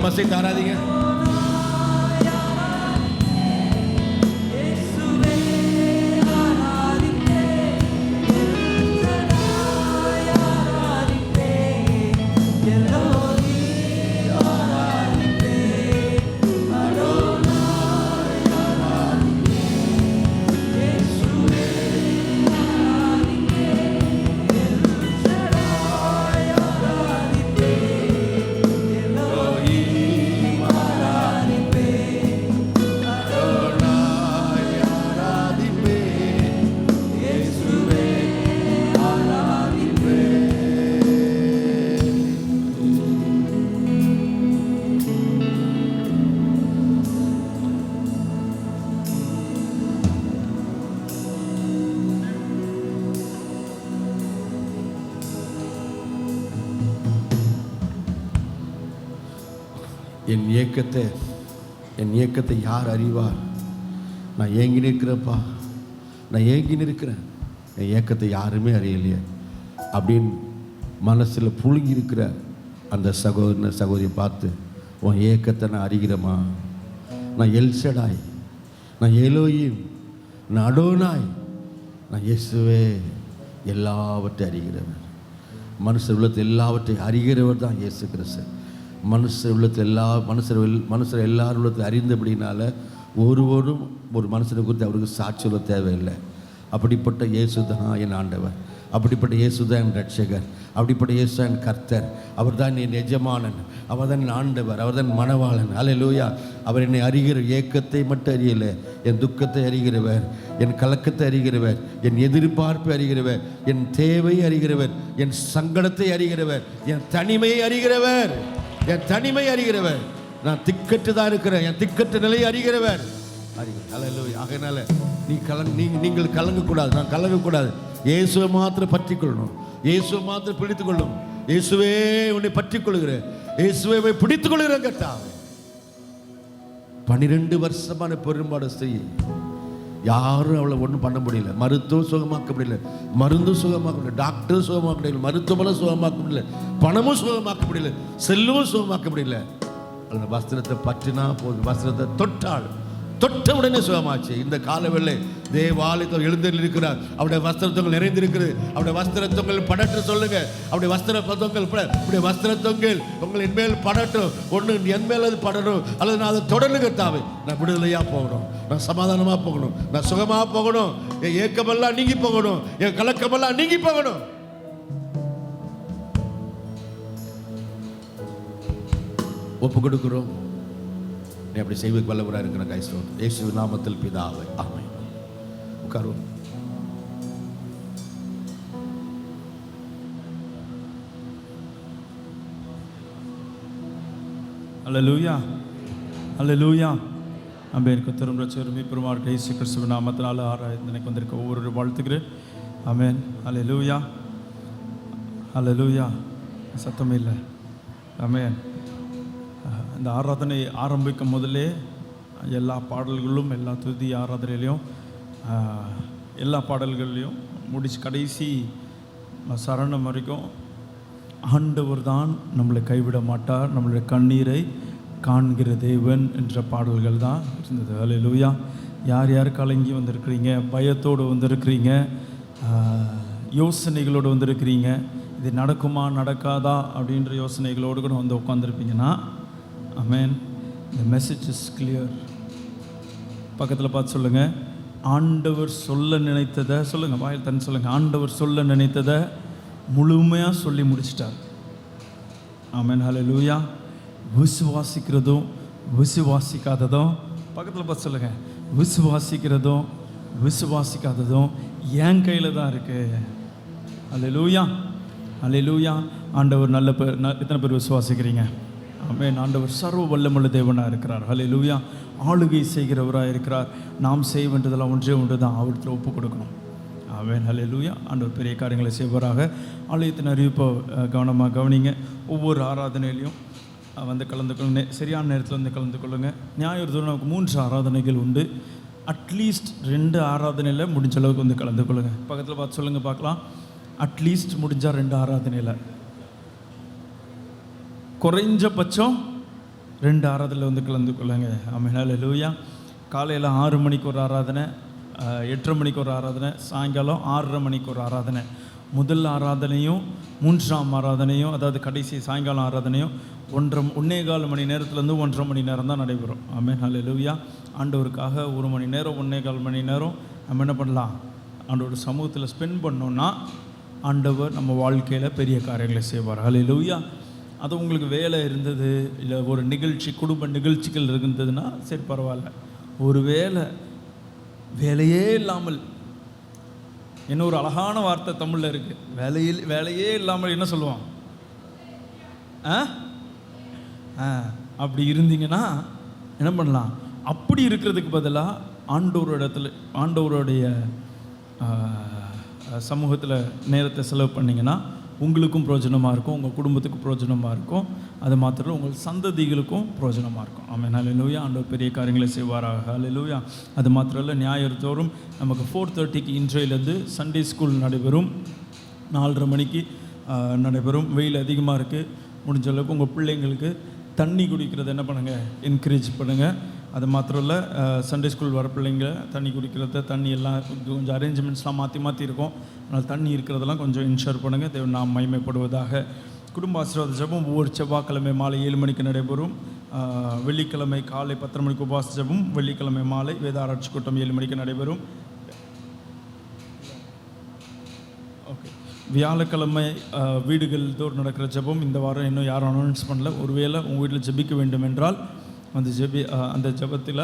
கரம் அசைத்து ஆராதிங்க. என் ஏக்கத்தை யார் அறிவார்? நான் ஏங்கி நிற்கிறப்பா, நான் ஏங்கி நிற்கிறேன், என் ஏக்கத்தை யாருமே அறியலையே அப்படின்னு மனசில் புழுங்கி இருக்கிற அந்த சகோதரியை பார்த்து, உன் ஏக்கத்தை நான் அறிகிறேம்மா. நான் எல்சடாய், நான் எலோயிம், நான் அடோனாய், நான் இயேசுவே எல்லாவற்றையும் அறிகிறவர். மனுஷர் உள்ளத்தில் எல்லாவற்றையும் அறிகிறவர் தான் இயேசு கிறிஸ்து. மனுஷர் உள்ளத்தில் மனுஷர் எல்லாரும் உள்ளத்தில் அறிந்தபடினால ஒருவரும் ஒரு மனுஷனை குறித்து அவருக்கு சாட்சி சொல்ல தேவையில்லை. அப்படிப்பட்ட இயேசு தான் என் ஆண்டவர், அப்படிப்பட்ட இயேசு தான் என் ரட்சகர், அப்படிப்பட்ட இயேசு தான் என் கர்த்தர், அவர் தான் என் எஜமானன், அவர் தான் என் ஆண்டவர், அவர் தான் மணவாளன். அல்லேலூயா. அவர் என்னை அறிகிற ஏக்கத்தை மட்டும் அறியலை, என் துக்கத்தை அறிகிறவர், என் கலக்கத்தை அறிகிறவர், என் எதிர்பார்ப்பை அறிகிறவர், என் தேவையை அறிகிறவர், என் சங்கடத்தை அறிகிறவர், என் தனிமையை அறிகிறவர், என் தனிமை அறிகிறவர். நான் திக்கற்று தான் இருக்கிறேன், என் திக்கற்ற நிலையை அறிகிறவர். அல்லேலூயா. ஆகையினால நீங்கள் கலங்கக்கூடாது, நான் கலங்கக்கூடாது. இயேசுவை மாத்திரம் பற்றி கொள்ளணும், இயேசுவை மாத்திரம் பிடித்துக் கொள்ளும். இயேசுவே உன்னை பற்றி கொள்கிறேன், இயேசுவை பிடித்துக் கொள்கிறேன். கர்த்தாவே 12 வருஷமான பெரும்பாடு செய்ய யாரும் அவளை ஒன்றும் பண்ண முடியல. மருத்துவம் சுகமாக்க முடியல, மருந்தும் சுகமாக்க முடியல, டாக்டரும் சுகமாக்க முடியல, மருத்துவமனை சுகமாக்க முடியல, பணமும் சுகமாக்க முடியல, செல்லும் சுகமாக்க முடியல. அந்த வஸ்திரத்தை பற்றினா போதும், வஸ்திரத்தை தொட்ட உடனே சுகமாச்சு. இந்த காலவேளை தேவாலயத்தில் எழுந்தில் இருக்கிறார், அவருடைய வஸ்திரத்தொங்கல் நிறைந்திருக்கிறது. அவருடைய வஸ்திரத்தொங்கல் படட்டு சொல்லுங்க, அவருடைய வஸ்திரத்தொங்கல் உங்கள் என் மேல் படட்டும். ஒன்று என் மேல் அது படணும், அல்லது நான் அதை தொடர்ந்து தாவே நான் விடுதலையாக போகணும், நான் சமாதானமாக போகணும், நான் சுகமாக போகணும், என் ஏக்கமெல்லாம் நீங்கி போகணும், என் கலக்கமெல்லாம் நீங்கி போகணும். ஒப்பு கொடுக்கிறோம். நீ அப்படி செய்வதற்கு வல்லவராக இருக்கிற கைஸ்தோம். இயேசு நாமத்தில் பிதாவே, ஆமென். உட்காருவோம். அல்லேலூயா, அல்லேலூயா. ஆமென். கர்த்தரும் இரட்சகரும் மீட்பருமாகிய இயேசு கிறிஸ்துவின் நாமத்தினால ஆராதனைக்கு வந்திருக்க ஒவ்வொரு வாழ்த்துக்கிறேன். ஆமென். அல்லேலூயா, அல்லேலூயா. சத்தமே இல்லை. ஆமென். இந்த ஆராதனை ஆரம்பிக்கும் முதலே எல்லா பாடல்களும், எல்லா துதி ஆராதனையிலையும், எல்லா பாடல்கள்லையும் முடிச்சு கடைசி சரணம் வரைக்கும் ஆண்டவர் தான் நம்மளை கைவிட மாட்டார், நம்மளுடைய கண்ணீரை காண்கிற தேவன் என்ற பாடல்கள் தான் இருந்தது. அல்லேலூயா. யார் யார் கலங்கி வந்திருக்கிறீங்க, பயத்தோடு வந்திருக்கிறீங்க, யோசனைகளோடு வந்திருக்கிறீங்க, இது நடக்குமா நடக்காதா அப்படின்ற யோசனைகளோடு கூட வந்து உட்காந்துருப்பீங்கன்னா, ஆமென், the message is clear. பக்கத்தில் பார்த்து சொல்லுங்கள், ஆண்டவர் சொல்ல நினைத்ததை சொல்லுங்கள், வாயில் தண்ணி சொல்லுங்கள், ஆண்டவர் சொல்ல நினைத்ததை முழுமையாக சொல்லி முடிச்சிட்டார். ஆமென். ஹல்லேலூயா. விசுவாசிக்கிறதும் விசுவாசிக்காததும், பக்கத்தில் பார்த்து சொல்லுங்கள், விசுவாசிக்கிறதும் விசுவாசிக்காததும் என் கையில் தான் இருக்குது. ஹல்லேலூயா, ஹல்லேலூயா. ஆண்டவர் நல்ல பேர். எத்தனை பேர் விசுவாசிக்கிறீங்க? ஆமென். ஆண்டவர் சர்வ வல்லமுள்ள தேவனாக இருக்கிறார். ஹல்லேலூயா. ஆளுகை செய்கிறவராக இருக்கிறார். நாம் செய்ய வேண்டியதெல்லாம் ஒன்று தான், அவர்கிட்ட ஒப்பு கொடுக்கணும். ஆமென். ஹல்லேலூயா. ஆண்டவர் பெரிய காரியங்களை செய்வராக. ஆலயத்தின் அறிவிப்பை கவனமாக கவனிங்க. ஒவ்வொரு ஆராதனையிலையும் வந்து கலந்து கொள்ளுங்க, சரியான நேரத்தில் வந்து கலந்து கொள்ளுங்கள். ஞாயிறு தோறும் நமக்கு 3 ஆராதனைகள் உண்டு. அட்லீஸ்ட் 2 ஆராதனையில் முடிஞ்ச அளவுக்கு வந்து கலந்து கொள்ளுங்கள். பக்கத்தில் பார்த்து சொல்லுங்கள் பார்க்கலாம். அட்லீஸ்ட் முடிஞ்சால் 2 ஆராதனையில், குறைஞ்சபட்சம் 2 ஆராதனையில் வந்து கலந்து கொள்ளுங்க. ஆமென். ஹல்லேலூயா. காலையில் 6 மணிக்கு ஒரு ஆராதனை, 8:30 மணிக்கு ஒரு ஆராதனை, சாயங்காலம் 6:30 மணிக்கு ஒரு ஆராதனை. முதல் ஆராதனையும் 3ஆம் ஆராதனையும், அதாவது கடைசி சாயங்காலம் ஆராதனையும் 1.25 மணி நேரத்துலேருந்து 1.5 மணி நேரம் தான் நடைபெறும். ஆமென். ஹல்லேலூயா. ஆண்டவருக்காக 1 மணி நேரம் 1.25 மணி நேரம் நம்ம என்ன பண்ணலாம், ஆண்டவரோட சமூகத்தில் ஸ்பெண்ட் பண்ணோன்னா ஆண்டவர் நம்ம வாழ்க்கையில் பெரிய காரியங்களை செய்வார். ஹல்லேலூயா. அது உங்களுக்கு வேலை இருந்தது, இல்லை ஒரு நிகழ்ச்சி, குடும்ப நிகழ்ச்சிகள் இருந்ததுன்னா சரி பரவாயில்ல. ஒரு வேலையே இல்லாமல், என்ன ஒரு அழகான வார்த்தை தமிழில் இருக்குது, வேலையே இல்லாமல் என்ன சொல்லுவான், அப்படி இருந்தீங்கன்னா என்ன பண்ணலாம், அப்படி இருக்கிறதுக்கு பதிலாக ஆண்டவருடைய சமூகத்தில் நேரத்தை செலவு பண்ணிங்கன்னா உங்களுக்கும் பிரயோஜனமாக இருக்கும், உங்கள் குடும்பத்துக்கும் பிரயோஜனமாக இருக்கும், அது மாத்திரம் இல்லை உங்கள் சந்ததிகளுக்கும் பிரயோஜனமாக இருக்கும். ஆமென். ஹல்லேலூயா. ஆண்டவர் பெரிய காரியங்களை செய்வாராக. ஹல்லேலூயா. அது மாத்திரம் இல்லை, ஞாயிறு தோறும் நமக்கு 4:30க்கு இன்றையிலேருந்து சண்டே ஸ்கூல் நடைபெறும். 4:30 மணிக்கு நடைபெறும். வெயில் அதிகமாக இருக்குது, முடிஞ்ச அளவுக்கு உங்கள் பிள்ளைங்களுக்கு தண்ணி குடிக்கிறது என்ன பண்ணுங்கள், என்கரேஜ் பண்ணுங்கள். அது மாத்திரம் இல்லை, சண்டே ஸ்கூல் வர பிள்ளைங்க தண்ணி குடிக்கிறது, தண்ணி எல்லாம் கொஞ்சம் அரேஞ்ச்மெண்ட்ஸ்லாம் மாற்றி இருக்கும். அதனால் தண்ணி இருக்கிறதெல்லாம் கொஞ்சம் இன்ஷூர் பண்ணுங்கள். தேவன் நாம் மகிமைப்படுவதாக. குடும்ப ஆசீர்வாத ஜெபம் ஒவ்வொரு செவ்வாய்க்கிழமை மாலை 7 மணிக்கு நடைபெறும். வெள்ளிக்கிழமை காலை 10 மணிக்கு உபவாச ஜெபம், வெள்ளிக்கிழமை மாலை வேத ஆராய்ச்சி கூட்டம் 7 மணிக்கு நடைபெறும். ஓகே. வியாழக்கிழமை வீடுகள் தோறும் நடக்கிற ஜெபம் இந்த வாரம் இன்னும் யாரும் அனௌன்ஸ் பண்ணல. ஒருவேளை உங்கள் வீட்டில் ஜெபிக்க வேண்டும் என்றால் அந்த ஜெபத்தில்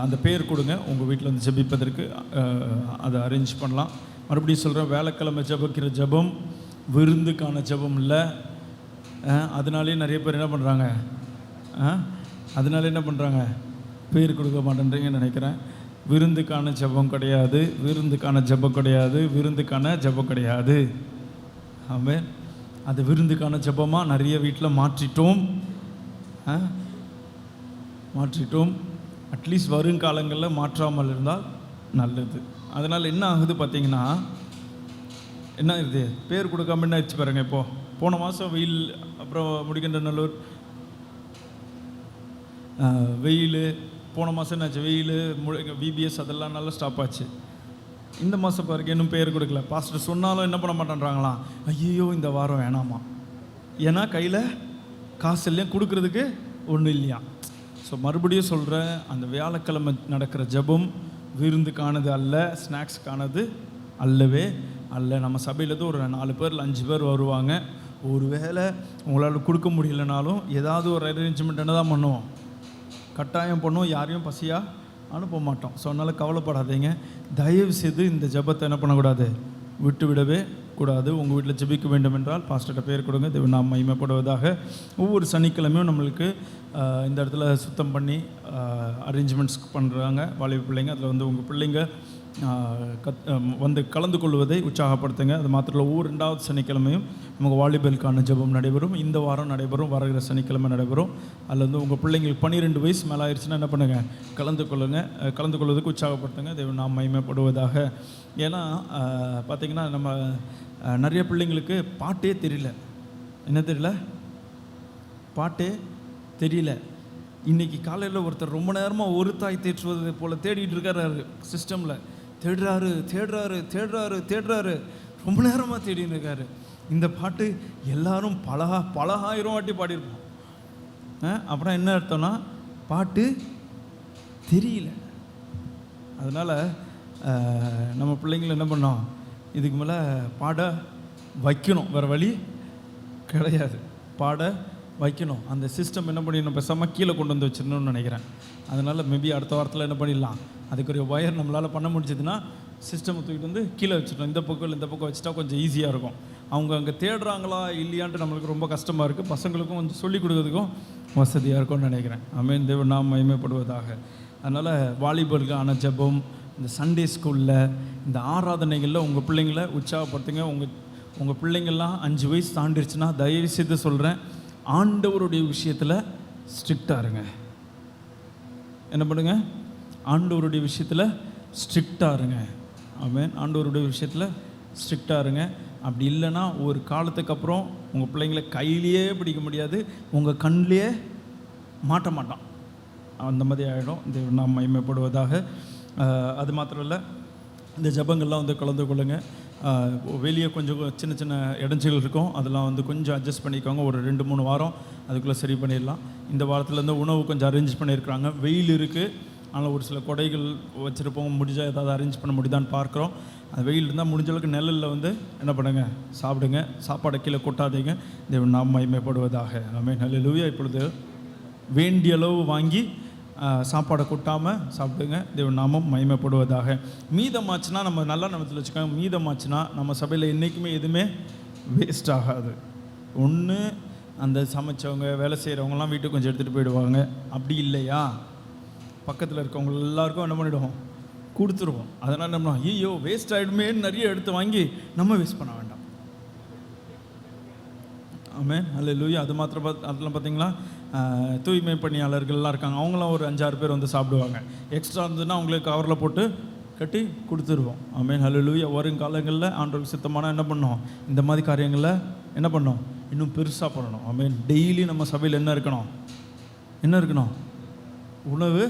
அந்த பேர் கொடுங்க, உங்கள் வீட்டில் வந்து ஜெபிப்பதற்கு அதை அரேஞ்ச் பண்ணலாம். மறுபடியும் சொல்கிறேன், வேலைக்கிழமை ஜெபிக்கிற ஜெபம் விருந்துக்கான ஜெபம் இல்லை. அதனாலே நிறைய பேர் என்ன பண்ணுறாங்க, பேர் கொடுக்க மாட்டேன்றீங்கன்னு நினைக்கிறேன். விருந்துக்கான ஜெபம் கிடையாது, விருந்துக்கான ஜெபம் கிடையாது, விருந்துக்கான ஜெபம் கிடையாது. ஆமென். அது விருந்துக்கான ஜெபமாக நிறைய வீட்டில் மாற்றிட்டோம். அட்லீஸ்ட் வருங்காலங்களில் மாற்றாமல் இருந்தால் நல்லது. அதனால் என்ன ஆகுது பார்த்தீங்கன்னா, என்ன இது பேர் கொடுக்காம என்ன ஆச்சு பாருங்கள். இப்போது போன மாதம் வெயில், அப்புறம் முடிக்கின்ற நல்லூர் வெயில், போன மாதம் என்னாச்சு வெயில், விபிஎஸ் அதெல்லாம் நல்லா ஸ்டாப் ஆச்சு. இந்த மாதம் பாருங்க இன்னும் பேர் கொடுக்கல. பாஸ்டர் சொன்னாலும் என்ன பண்ண மாட்டேன்றாங்களாம், ஐயோ இந்த வாரம் வேணாமா, ஏன்னா கையில் காசு இல்லையா, கொடுக்குறதுக்கு ஒன்றும் இல்லையா. ஸோ மறுபடியும் சொல்கிறேன், அந்த வியாழக்கிழமை நடக்கிற ஜெபம் விருந்துக்கானது அல்ல, ஸ்நாக்ஸுக்கானது அல்லவே அல்ல. நம்ம சபையிலேருந்து ஒரு 4 பேர் 5 பேர் வருவாங்க. ஒரு வேளை உங்களால் கொடுக்க முடியலனாலும் ஏதாவது ஒரு அரேஞ்ச்மெண்ட் என்ன தான் பண்ணுவோம், கட்டாயம் பண்ணுவோம். யாரையும் பசியாக அனுப்ப மாட்டோம். ஸோ அதனால் கவலைப்படாதீங்க. தயவு செய்து இந்த ஜெபத்தை என்ன பண்ணக்கூடாது, விட்டு விடவே கூடாது. உங்கள் வீட்டில் ஜெபிக்க வேண்டும் என்றால் பாஸ்டர்கிட்ட பேர் கொடுங்க. தேவன் நாம் மகிமைப்படுவதாக. ஒவ்வொரு சனிக்கிழமையும் நம்மளுக்கு இந்த இடத்துல சுத்தம் பண்ணி அரேஞ்ச்மெண்ட்ஸ் பண்ணுறாங்க வாலிப பிள்ளைங்க. அதில் வந்து உங்கள் பிள்ளைங்க வந்து கலந்து கொள்வதை உற்சாகப்படுத்துங்க. அது மாத்திரம் ஒவ்வொரு 2வது சனிக்கிழமையும் நமக்கு வாலிபலுக்கான ஜெபம் நடைபெறும். இந்த வாரம் நடைபெறும், வருகிற சனிக்கிழமை நடைபெறும். அதில் வந்து உங்கள் பிள்ளைங்களுக்கு 12 வயசு மேலே ஆயிடுச்சுன்னா என்ன பண்ணுங்கள், கலந்து கொள்வதற்கு உற்சாகப்படுத்துங்க. தேவன் நாம் மகிமைப்படுவதாக. ஏன்னா பார்த்திங்கன்னா நம்ம நிறைய பிள்ளைங்களுக்கு பாட்டே தெரியல. என்ன தெரியல? பாட்டே தெரியல. இன்றைக்கி காலையில் ஒருத்தர் ரொம்ப நேரமாக ஒரு தாய் தேற்றுவது போல் தேடிட்டு இருக்காரு சிஸ்டமில். தேடுறாரு ரொம்ப நேரமாக தேடின்னு இருக்காரு. இந்த பாட்டு எல்லாரும் பல ஆயிரம் வாட்டி பாடியிருப்போம். அப்புறம் என்ன அர்த்தம்னா பாட்டு தெரியல. அதனால் நம்ம பிள்ளைங்களை என்ன பண்ணோம், இதுக்கு மேலே பாட வைக்கணும், வேறு வழி கிடையாது, பாட வைக்கணும். அந்த சிஸ்டம் என்ன பண்ணிடணும், பேசாமல் கீழே கொண்டு வந்து வச்சிடணும்னு நினைக்கிறேன். அதனால் மேபி அடுத்த வாரத்தில் என்ன பண்ணிடலாம், அதுக்குரிய ஒயர் நம்மளால் பண்ண முடிஞ்சதுன்னா சிஸ்டமை தூக்கிட்டு வந்து கீழே வச்சிடணும். இந்த பக்கம் வச்சுட்டா கொஞ்சம் ஈஸியாக இருக்கும். அவங்க அங்கே தேடுறாங்களா இல்லையான்ட்டு நம்மளுக்கு ரொம்ப கஷ்டமாக இருக்குது. பசங்களுக்கும் கொஞ்சம் சொல்லிக் கொடுக்கறதுக்கும் வசதியாக இருக்கும்னு நினைக்கிறேன். ஆமென். தேவன் நாம் மகிமைப்படுவதாக. அதனால் வாலிபலுக்கான ஜெபம், இந்த சண்டே ஸ்கூலில், இந்த ஆராதனைகளில் உங்கள் பிள்ளைங்களை உற்சாகப்படுத்துங்க. உங்கள் பிள்ளைங்கள்லாம் 5 வயசு தாண்டிடுச்சுன்னா தயவு செய்து சொல்கிறேன், ஆண்டவருடைய விஷயத்தில் ஸ்ட்ரிக்டாக இருங்க. என்ன பண்ணுங்க, ஆண்டவருடைய விஷயத்தில் ஸ்ட்ரிக்டாக இருங்க. ஆமென். ஆண்டவருடைய விஷயத்தில் ஸ்ட்ரிக்டாக இருங்க. அப்படி இல்லைன்னா ஒரு காலத்துக்கு அப்புறம் உங்கள் பிள்ளைங்களை கையிலேயே பிடிக்க முடியாது, உங்கள் கண்ணிலேயே மாட்ட மாட்டான். அந்த மாதிரி ஆகிடும். தேவன் நாம் மகிமைப்படுவதாக. அது மாத்திரம் இல்லை, இந்த ஜபங்கள்லாம் வந்து கலந்து கொள்ளுங்க. வெளியே கொஞ்சம் சின்ன சின்ன இடைஞ்சல் இருக்கும், அதெல்லாம் வந்து கொஞ்சம் அட்ஜஸ்ட் பண்ணிக்கோங்க. ஒரு 2-3 வாரம் அதுக்குள்ளே சரி பண்ணிடலாம். இந்த வாரத்துலேருந்து உணவு கொஞ்சம் அரேஞ்ச் பண்ணியிருக்கிறாங்க. வெயில் இருக்குது, அதனால் ஒரு சில கொடைகள் வச்சுருப்போம். முடிஞ்சால் ஏதாவது அரேஞ்ச் பண்ண முடியுதான்னு பார்க்குறோம். அந்த வெயில் இருந்தால் முடிஞ்ச அளவுக்கு நிழலில் வந்து என்ன பண்ணுங்க, சாப்பிடுங்க. சாப்பாடை கீழே கொட்டாதீங்க. தேவன் நாம் மகிமைப்படுவதாக. ஆமென், ஹல்லேலூயா. இப்பொழுது வேண்டிய அளவு வாங்கி சாப்பாடை கொட்டாமல் சாப்பிடுங்க. தேவன் நாமம் மகிமைப்படுவதாக. மீதமாச்சுன்னா நம்ம நல்லா நமத்தில் வச்சுக்கோங்க. மீதமாச்சுன்னா நம்ம சபையில் என்றைக்குமே எதுவுமே வேஸ்ட் ஆகாது. ஒன்று அந்த சமைச்சவங்க வேலை செய்கிறவங்கலாம் வீட்டுக்கு கொஞ்சம் எடுத்துகிட்டு போயிடுவாங்க. அப்படி இல்லையா பக்கத்தில் இருக்கவங்க எல்லாருக்கும் என்ன பண்ணிவிடுவோம், கொடுத்துருவோம். அதனால் நம்ம ஐயோ வேஸ்ட் ஆகிடுமேன்னு நிறைய எடுத்து வாங்கி நம்ம வேஸ்ட் பண்ண வேண்டாம். ஆமென், ஹல்லேலூயா. அது மாத்திரம் அதெல்லாம் பார்த்தீங்களா, தூய்மை பணியாளர்கள்லாம் இருக்காங்க, அவங்களாம் ஒரு 5-6 பேர் வந்து சாப்பிடுவாங்க. எக்ஸ்ட்ரா இருந்ததுன்னா அவங்களுக்கு கவரில் போட்டு கட்டி கொடுத்துருவோம். ஆமென், ஹல்லேலூயா. வருங்காலங்களில் ஆண்டவருக்கு சித்தமான என்ன பண்ணோம், இந்த மாதிரி காரியங்களில் என்ன பண்ணோம், இன்னும் பெருசாக பண்ணணும். ஆமென். டெய்லி நம்ம சபையில் என்ன இருக்கணும், உணவு.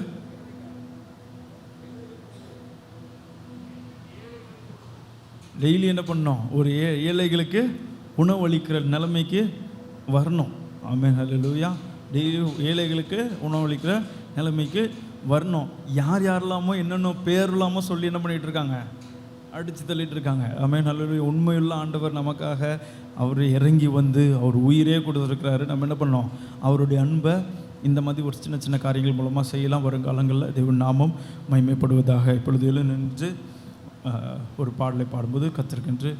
டெய்லி என்ன பண்ணோம், ஒரு ஏழைகளுக்கு உணவளிக்கிற நிலைமைக்கு வரணும். ஆமென், ஹல்லேலூயா. டெய்லி ஏழைகளுக்கு உணவளிக்கிற நிலைமைக்கு வரணும். யாரெல்லாமோ என்னென்ன பேர் இல்லாமல் சொல்லி என்ன பண்ணிகிட்டு இருக்காங்க, அடித்து தள்ளிட்டு இருக்காங்க. ஆமென், ஹல்லேலூயா. உண்மையுள்ள ஆண்டவர் நமக்காக அவர் இறங்கி வந்து அவர் உயிரே கொடுத்துருக்கிறாரு. நம்ம என்ன பண்ணோம், அவருடைய அன்பை இந்த மாதிரி ஒரு சின்ன சின்ன காரியங்கள் மூலமாக செய்யலாம். வருங்காலங்களில் தேவன் நாமம் மகிமைப்படுவதாக. இப்பொழுது எழுந்து ஒரு பாடலை பாடும்போது கத்திருக்கின்ற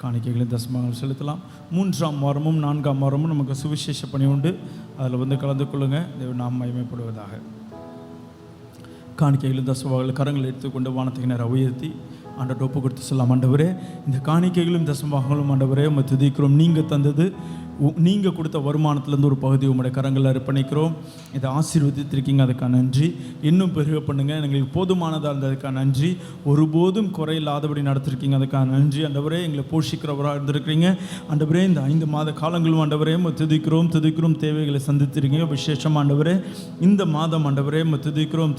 காணிக்கைகளின் தசமங்கள் செலுத்தலாம். 3ஆம் வாரமும் 4ஆம் வாரமும் நமக்கு சுவிசேஷ பணி உண்டு. அதில் வந்து கலந்து கொள்ளுங்கள். தேவன் நாம் மகிமைப்படுவதாக. காணிக்கைகளின் தசமங்கள் கரங்களை எடுத்துக்கொண்டு வானத்துக்கு நேரம் உயர்த்தி ஆண்டவரை ஒப்பு கொடுத்து சொல்லலாம். ஆண்டவரே, இந்த காணிக்கைகளும் தசமங்களும் ஆண்டவரே உம்மை துதிக்கிறோம். நீங்கள் தந்தது, நீங்கள் கொடுத்த வருமானத்துலேருந்து ஒரு பகுதி உங்களுடைய கரங்களில் அர்ப்பணிக்கிறோம். இதை ஆசீர்வதித்திருக்கீங்க, அதுக்காக நன்றி. இன்னும் பெருக பண்ணுங்கள். எங்களுக்கு போதுமானதாக இருந்ததுக்காக நன்றி. ஒருபோதும் குறையில்லாதபடி நடத்திருக்கீங்க, அதுக்காக நன்றி. ஆண்டவரே, எங்களை போஷிக்கிறவராக இருந்திருக்கிறீங்க. ஆண்டவரே, இந்த 5 மாத காலங்களும் ஆண்டவரே துதிக்கிறோம் தேவைகளை சந்தித்திருக்கீங்க. விசேஷமாக ஆண்டவரே, இந்த மாதம் ஆண்டவரே துதிக்கிறோம்.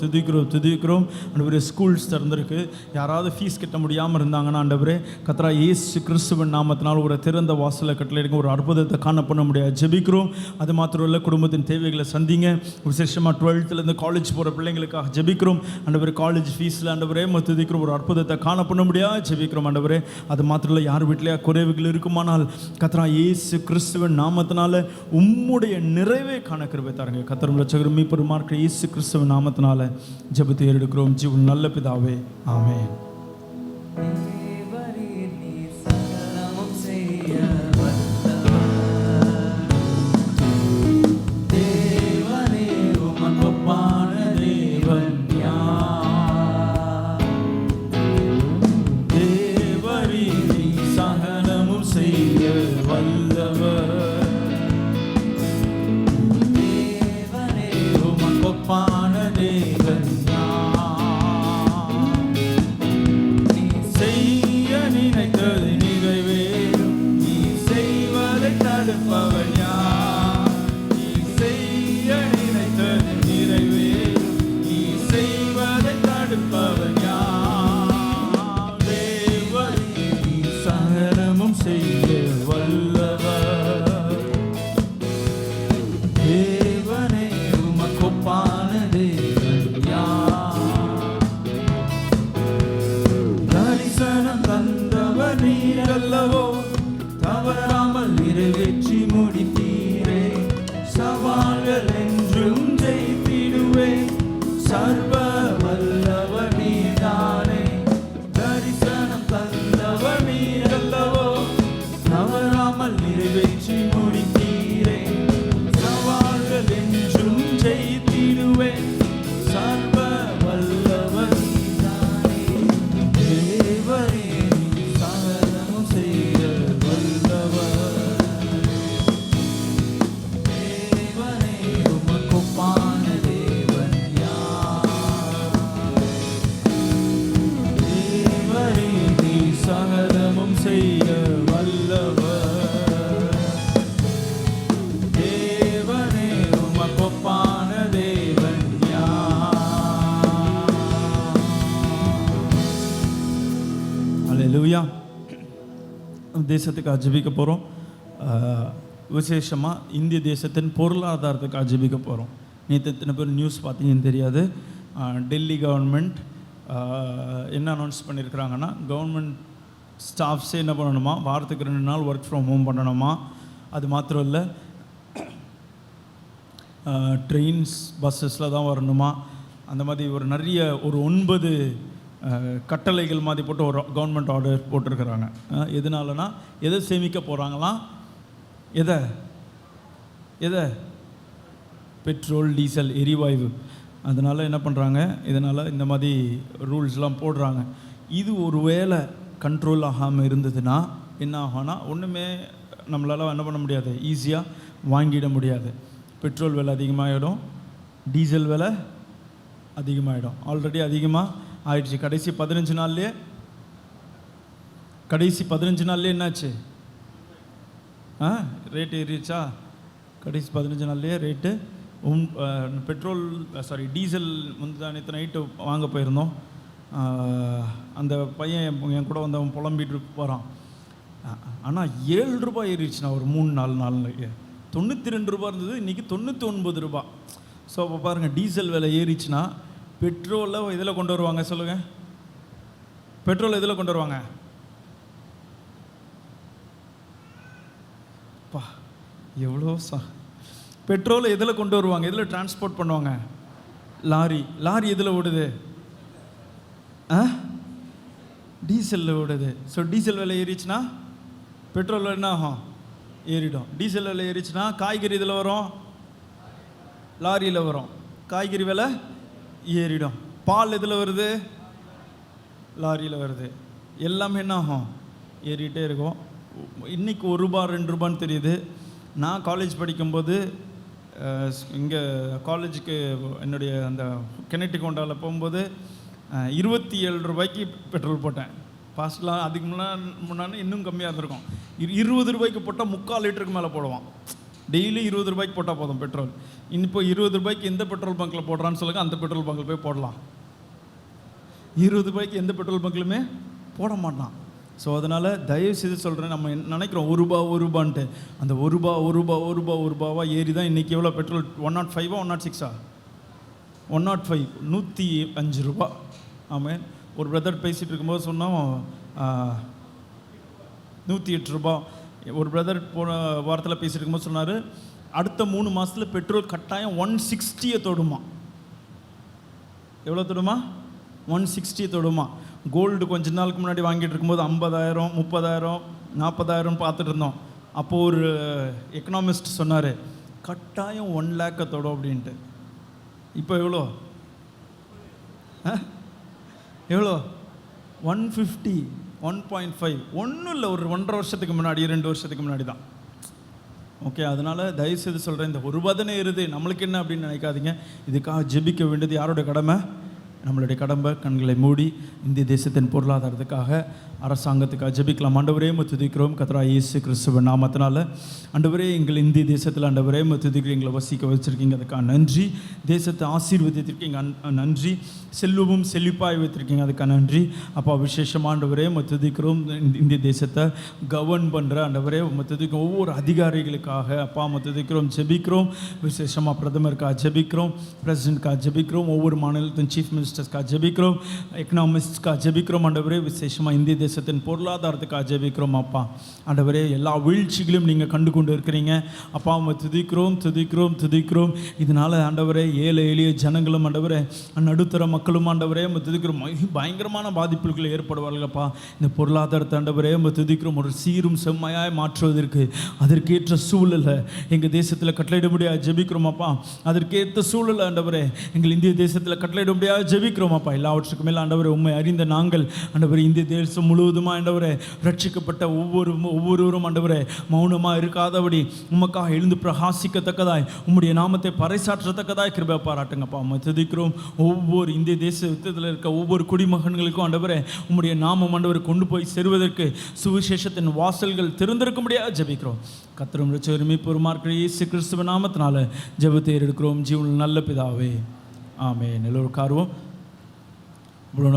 ஆண்டவரே, ஸ்கூல்ஸ் திறந்திருக்கு. யாராவது ஃபீஸ் கட்ட முடியாமல் இருந்தாங்கன்னா ஆண்டவரே, கர்த்தரா இயேசு கிறிஸ்துவின் நாமத்தினால் ஒரு திறந்த வாசலை கட்டளையிடுங்க. ஒரு அற்புதத்தை காண பண்ண முடியாது ஜெபிக்கிறோம். அது மாத்திரம் இல்லை, குடும்பத்தின் தேவைகளை சந்திங்க. விசேஷமாக 12th காலேஜ் போகிற பிள்ளைங்களுக்காக ஜெபிக்கிறோம். ஆண்டவரே, காலேஜ் ஃபீஸில் ஆண்டவரே துதிக்கிறோம். ஒரு அற்புதத்தை காண பண்ண முடியாது ஜெபிக்கிறோம். ஆண்டவரே, அது மாத்திரம் இல்லை, யார் வீட்டிலேயே குறைவுகள் இருக்குமானால் கர்த்தரா இயேசு கிறிஸ்துவின் நாமத்தினால உம்முடைய நிறைவே காண கிருபை தாருங்க. கர்த்தரும் இரட்சகரும் மீட்பருமா இருக்கிற இயேசு கிறிஸ்துவின் நாமத்தினால ஜெபத்தை எடுக்கிறோம். ஜீவன் நல்ல பிதாவே, ஆமென். தேசத்துக்காக ஜெபிக்க போகிறோம். விசேஷமாக இந்திய தேசத்தின் பொருளாதாரத்துக்காக ஜெபிக்க போகிறோம். நேற்று எத்தனை பேர் நியூஸ் பார்த்தீங்கன்னு தெரியாது. டெல்லி கவர்மெண்ட் என்ன அனௌன்ஸ் பண்ணியிருக்கிறாங்கன்னா, கவர்மெண்ட் ஸ்டாஃப்ஸே என்ன பண்ணணுமா, வாரத்துக்கு 2 நாள் ஒர்க் ஃப்ரம் ஹோம் பண்ணணுமா. அது மாத்திரம் இல்லை, ட்ரெயின்ஸ் பஸ்ஸஸில் தான் வரணுமா. அந்த மாதிரி நிறைய ஒரு 9 கட்டளைகள் மாதிரி போட்டு ஒரு கவர்மெண்ட் ஆர்டர் போட்டிருக்கிறாங்க. எதனாலனா எதை சேமிக்க போகிறாங்களாம், எதை பெட்ரோல், டீசல், எரிவாயு. அதனால் என்ன பண்ணுறாங்க, இதனால் இந்த மாதிரி ரூல்ஸ்லாம் போடுறாங்க. இது ஒரு வேளை கண்ட்ரோல் ஆகாமல் இருந்ததுன்னா என்ன ஆகும்னா, ஒன்றுமே நம்மளால் என்ன பண்ண முடியாது, ஈஸியாக வாங்கிட முடியாது. பெட்ரோல் விலை அதிகமாகிடும், டீசல் விலை அதிகமாகிடும். ஆல்ரெடி அதிகமாக ஆயிடுச்சு. கடைசி 15 நாள்லேயே என்னாச்சு, ரேட்டு ஏறிடுச்சா. கடைசி 15 நாள்லேயே ரேட்டு பெட்ரோல் டீசல் நேற்று நைட்டு வாங்க போயிருந்தோம். அந்த பையன் என் கூட வந்தவன் புலம்பிட்டு போகிறான். ஆனால் 7 ரூபாய் ஏறிடுச்சுண்ணா ஒரு 3-4 நாள்லையே. 92 ரூபா இருந்தது, இன்றைக்கி 99 ரூபா. ஸோ அப்போ பாருங்கள், டீசல் விலை ஏறிச்சுன்னா பெட்ரோலில் இதில் கொண்டு வருவாங்க, சொல்லுங்கள். பெட்ரோல் இதில் கொண்டு வருவாங்க, பா எவ்வளோ பெட்ரோலை எதில் கொண்டு வருவாங்க, எதில் டிரான்ஸ்போர்ட் பண்ணுவாங்க, லாரி எதில் ஓடுது, டீசலில் ஓடுது. ஸோ டீசல் விலை ஏறிச்சுன்னா பெட்ரோல் என்ன ஆகும், ஏறிடும். டீசல் விலை ஏறிச்சுன்னா காய்கறி இதில் வரும், லாரியில் வரும், காய்கறி விலை ஏறிடும். பால் எதில் வருது, லாரியில் வருது. எல்லாமே என்ன ஆகும், ஏறிட்டே இருக்கும். இன்றைக்கி 1 ரூபா 2 ரூபான்னு தெரியுது. நான் காலேஜ் படிக்கும்போது இங்கே காலேஜுக்கு என்னுடைய அந்த கிணட்டி கொண்டாவில் போகும்போது 27 ரூபாய்க்கு பெட்ரோல் போட்டேன். ஃபாஸ்ட்லாம் அதுக்கு முன்னாடி இன்னும் கம்மியாக இருந்திருக்கும். 20 ரூபாய்க்கு போட்டால் 3/4 லிட்டருக்கு மேலே போடுவான். டெய்லி 20 ரூபாய்க்கு போட்டால் போதும் பெட்ரோல். இப்போ 20 ரூபாய்க்கு எந்த பெட்ரோல் பங்க்கில் போடுறான்னு சொல்லுங்கள், அந்த பெட்ரோல் பங்க்கில் போய் போடலாம். 20 ரூபாய்க்கு எந்த பெட்ரோல் பங்க்லையுமே போட மாட்டான். ஸோ அதனால் தயவுசெய்து சொல்கிறேன், நம்ம நினைக்கிறோம் 1 ரூபான்ட்டு. அந்த 1 ரூபாவாக ஏறி தான் இன்றைக்கி எவ்வளோ பெட்ரோல், 105 106 105 105 ரூபா. ஆமாம். ஒரு பிரதர் பேசிகிட்டு இருக்கும்போது சொன்னோம் 108 ரூபா. ஒரு பிரதர் போன வாரத்தில் பேசிகிட்டு இருக்கும்போது சொன்னார், அடுத்த 3 மாதத்தில் பெட்ரோல் கட்டாயம் 160 தொடுமா. எவ்வளோ தொடுமா, 160 தொடுமா. கோல்டு கொஞ்ச நாளுக்கு முன்னாடி வாங்கிட்டு இருக்கும்போது 50,000 30,000 40,000 பார்த்துட்டு இருந்தோம். அப்போது ஒரு எக்கனாமிஸ்ட் சொன்னார், கட்டாயம் 1 லேக்கை தொடும் அப்படின்ட்டு. இப்போ எவ்வளோ 150 1.5 ஒன்றும் இல்லை, ஒரு 1.5 வருஷத்துக்கு முன்னாடி 2 வருஷத்துக்கு முன்னாடி தான். ஓகே. அதனால் தயவுசெய்து சொல்கிறேன், இந்த 1 ரூபா தானே ஏறுது, நம்மளுக்கு என்ன அப்படின்னு நினைக்காதீங்க. இதுக்காக ஜெபிக்க வேண்டியது யாரோட கடமை, நம்மளுடைய கடமை. கண்களை மூடி இந்திய தேசத்தின் பொருளாதாரத்துக்காக, அரசாங்கத்துக்காக ஜெபிக்கலாம். ஆண்டவரே துதிக்கிறோம் கர்த்தராகிய இயேசு கிறிஸ்துவின் நாமத்தினால. ஆண்டவரே, எங்கள் இந்திய தேசத்தில் ஆண்டவரே துதிக்கிறோம், எங்களை வசிக்க வச்சிருக்கீங்க, அதுக்காக நன்றி. தேசத்தை ஆசீர்வதித்திருக்கீங்க, நன்றி. செல்வமும் செழிப்பாய் வைத்திருக்கீங்க, அதுக்காக நன்றி. அப்பா, விசேஷமாக ஆண்டவரே துதிக்கிறோம், இந்திய தேசத்தை கவர்ன் பண்ணுற ஆண்டவரே துதிக்கிறோம், ஒவ்வொரு அதிகாரிகளுக்காக அப்பா துதிக்கிறோம், ஜெபிக்கிறோம். விசேஷமாக பிரதமருக்காக ஜெபிக்கிறோம், பிரசிடென்ட்காக ஜெபிக்கிறோம், ஒவ்வொரு மாநிலத்தின் சீஃப் மினிஸ்டர்ஸ்க்காக ஜெபிக்கிறோம், எக்கனாமிஸ்ட்காக ஜெபிக்கிறோம். ஆண்டவரே, விசேஷமாக இந்திய தேசத்தின் பொருளாதாரத்துக்காக ஜெபிக்கிறோம். அப்பா ஆண்டவரே, எல்லா வீழ்ச்சிகளையும் நீங்கள் கண்டு கொண்டு இருக்கிறீங்க. அப்பா துதிக்கிறோம். இதனால் ஆண்டவரே, ஏழை எளிய ஜனங்களும் ஆண்டவரே, நடுத்தர மக்களும் ஆண்டவரே துதிக்கிறோம், பயங்கரமான பாதிப்புகள் ஏற்படுவார்களப்பா. இந்த பொருளாதாரத்தை ஆண்டவரே துதிக்கிறோம், ஒரு சீரும் செம்மையாய் மாற்றுவதற்கு அதற்கேற்ற சூழலை எங்கள் தேசத்தில் கட்டளையிட முடியாது ஜெபிக்கிறோம். அப்பா, அதற்கேற்ற சூழலை ஆண்டவரே எங்கள் இந்திய தேசத்தில் கட்டளையிட முடியாது ஜெபிக்கிறோம். அப்பா, எல்லாவற்றுக்கும் மேலே ஆண்டவரே, உண்மை அறிந்த நாங்கள் ஆண்டவரே, இந்திய தேசம் முழுவதுமா ஆண்டவரே ரட்சிக்கப்பட்ட ஒவ்வொருவரும் ஆண்டவரே மௌனமாக இருக்காதபடி உமக்காக எழுந்து பிரகாசிக்கத்தக்கதாய், உம்முடைய நாமத்தை பறைசாற்றத்தக்கதாய் கிருபை பாராட்டுங்கப்பா. துதிக்கிறோம். ஒவ்வொரு இந்திய தேசத்தில் இருக்க ஒவ்வொரு குடிமகன்களுக்கும் ஆண்டவரே உம்முடைய நாமம் ஆண்டவரை கொண்டு போய் சேருவதற்கு சுவிசேஷத்தின் வாசல்கள் திறந்திருக்க முடியாது ஜெபிக்கிறோம். கர்த்தரும் இரட்சகரும் மீட்பருமாகிய இயேசு கிறிஸ்துவின் நாமத்தினால ஜெபத்தை எடுக்கிறோம், ஜீவனுள்ள நல்ல பிதாவே, ஆமென். எல்லோரும் உட்காருவோம்.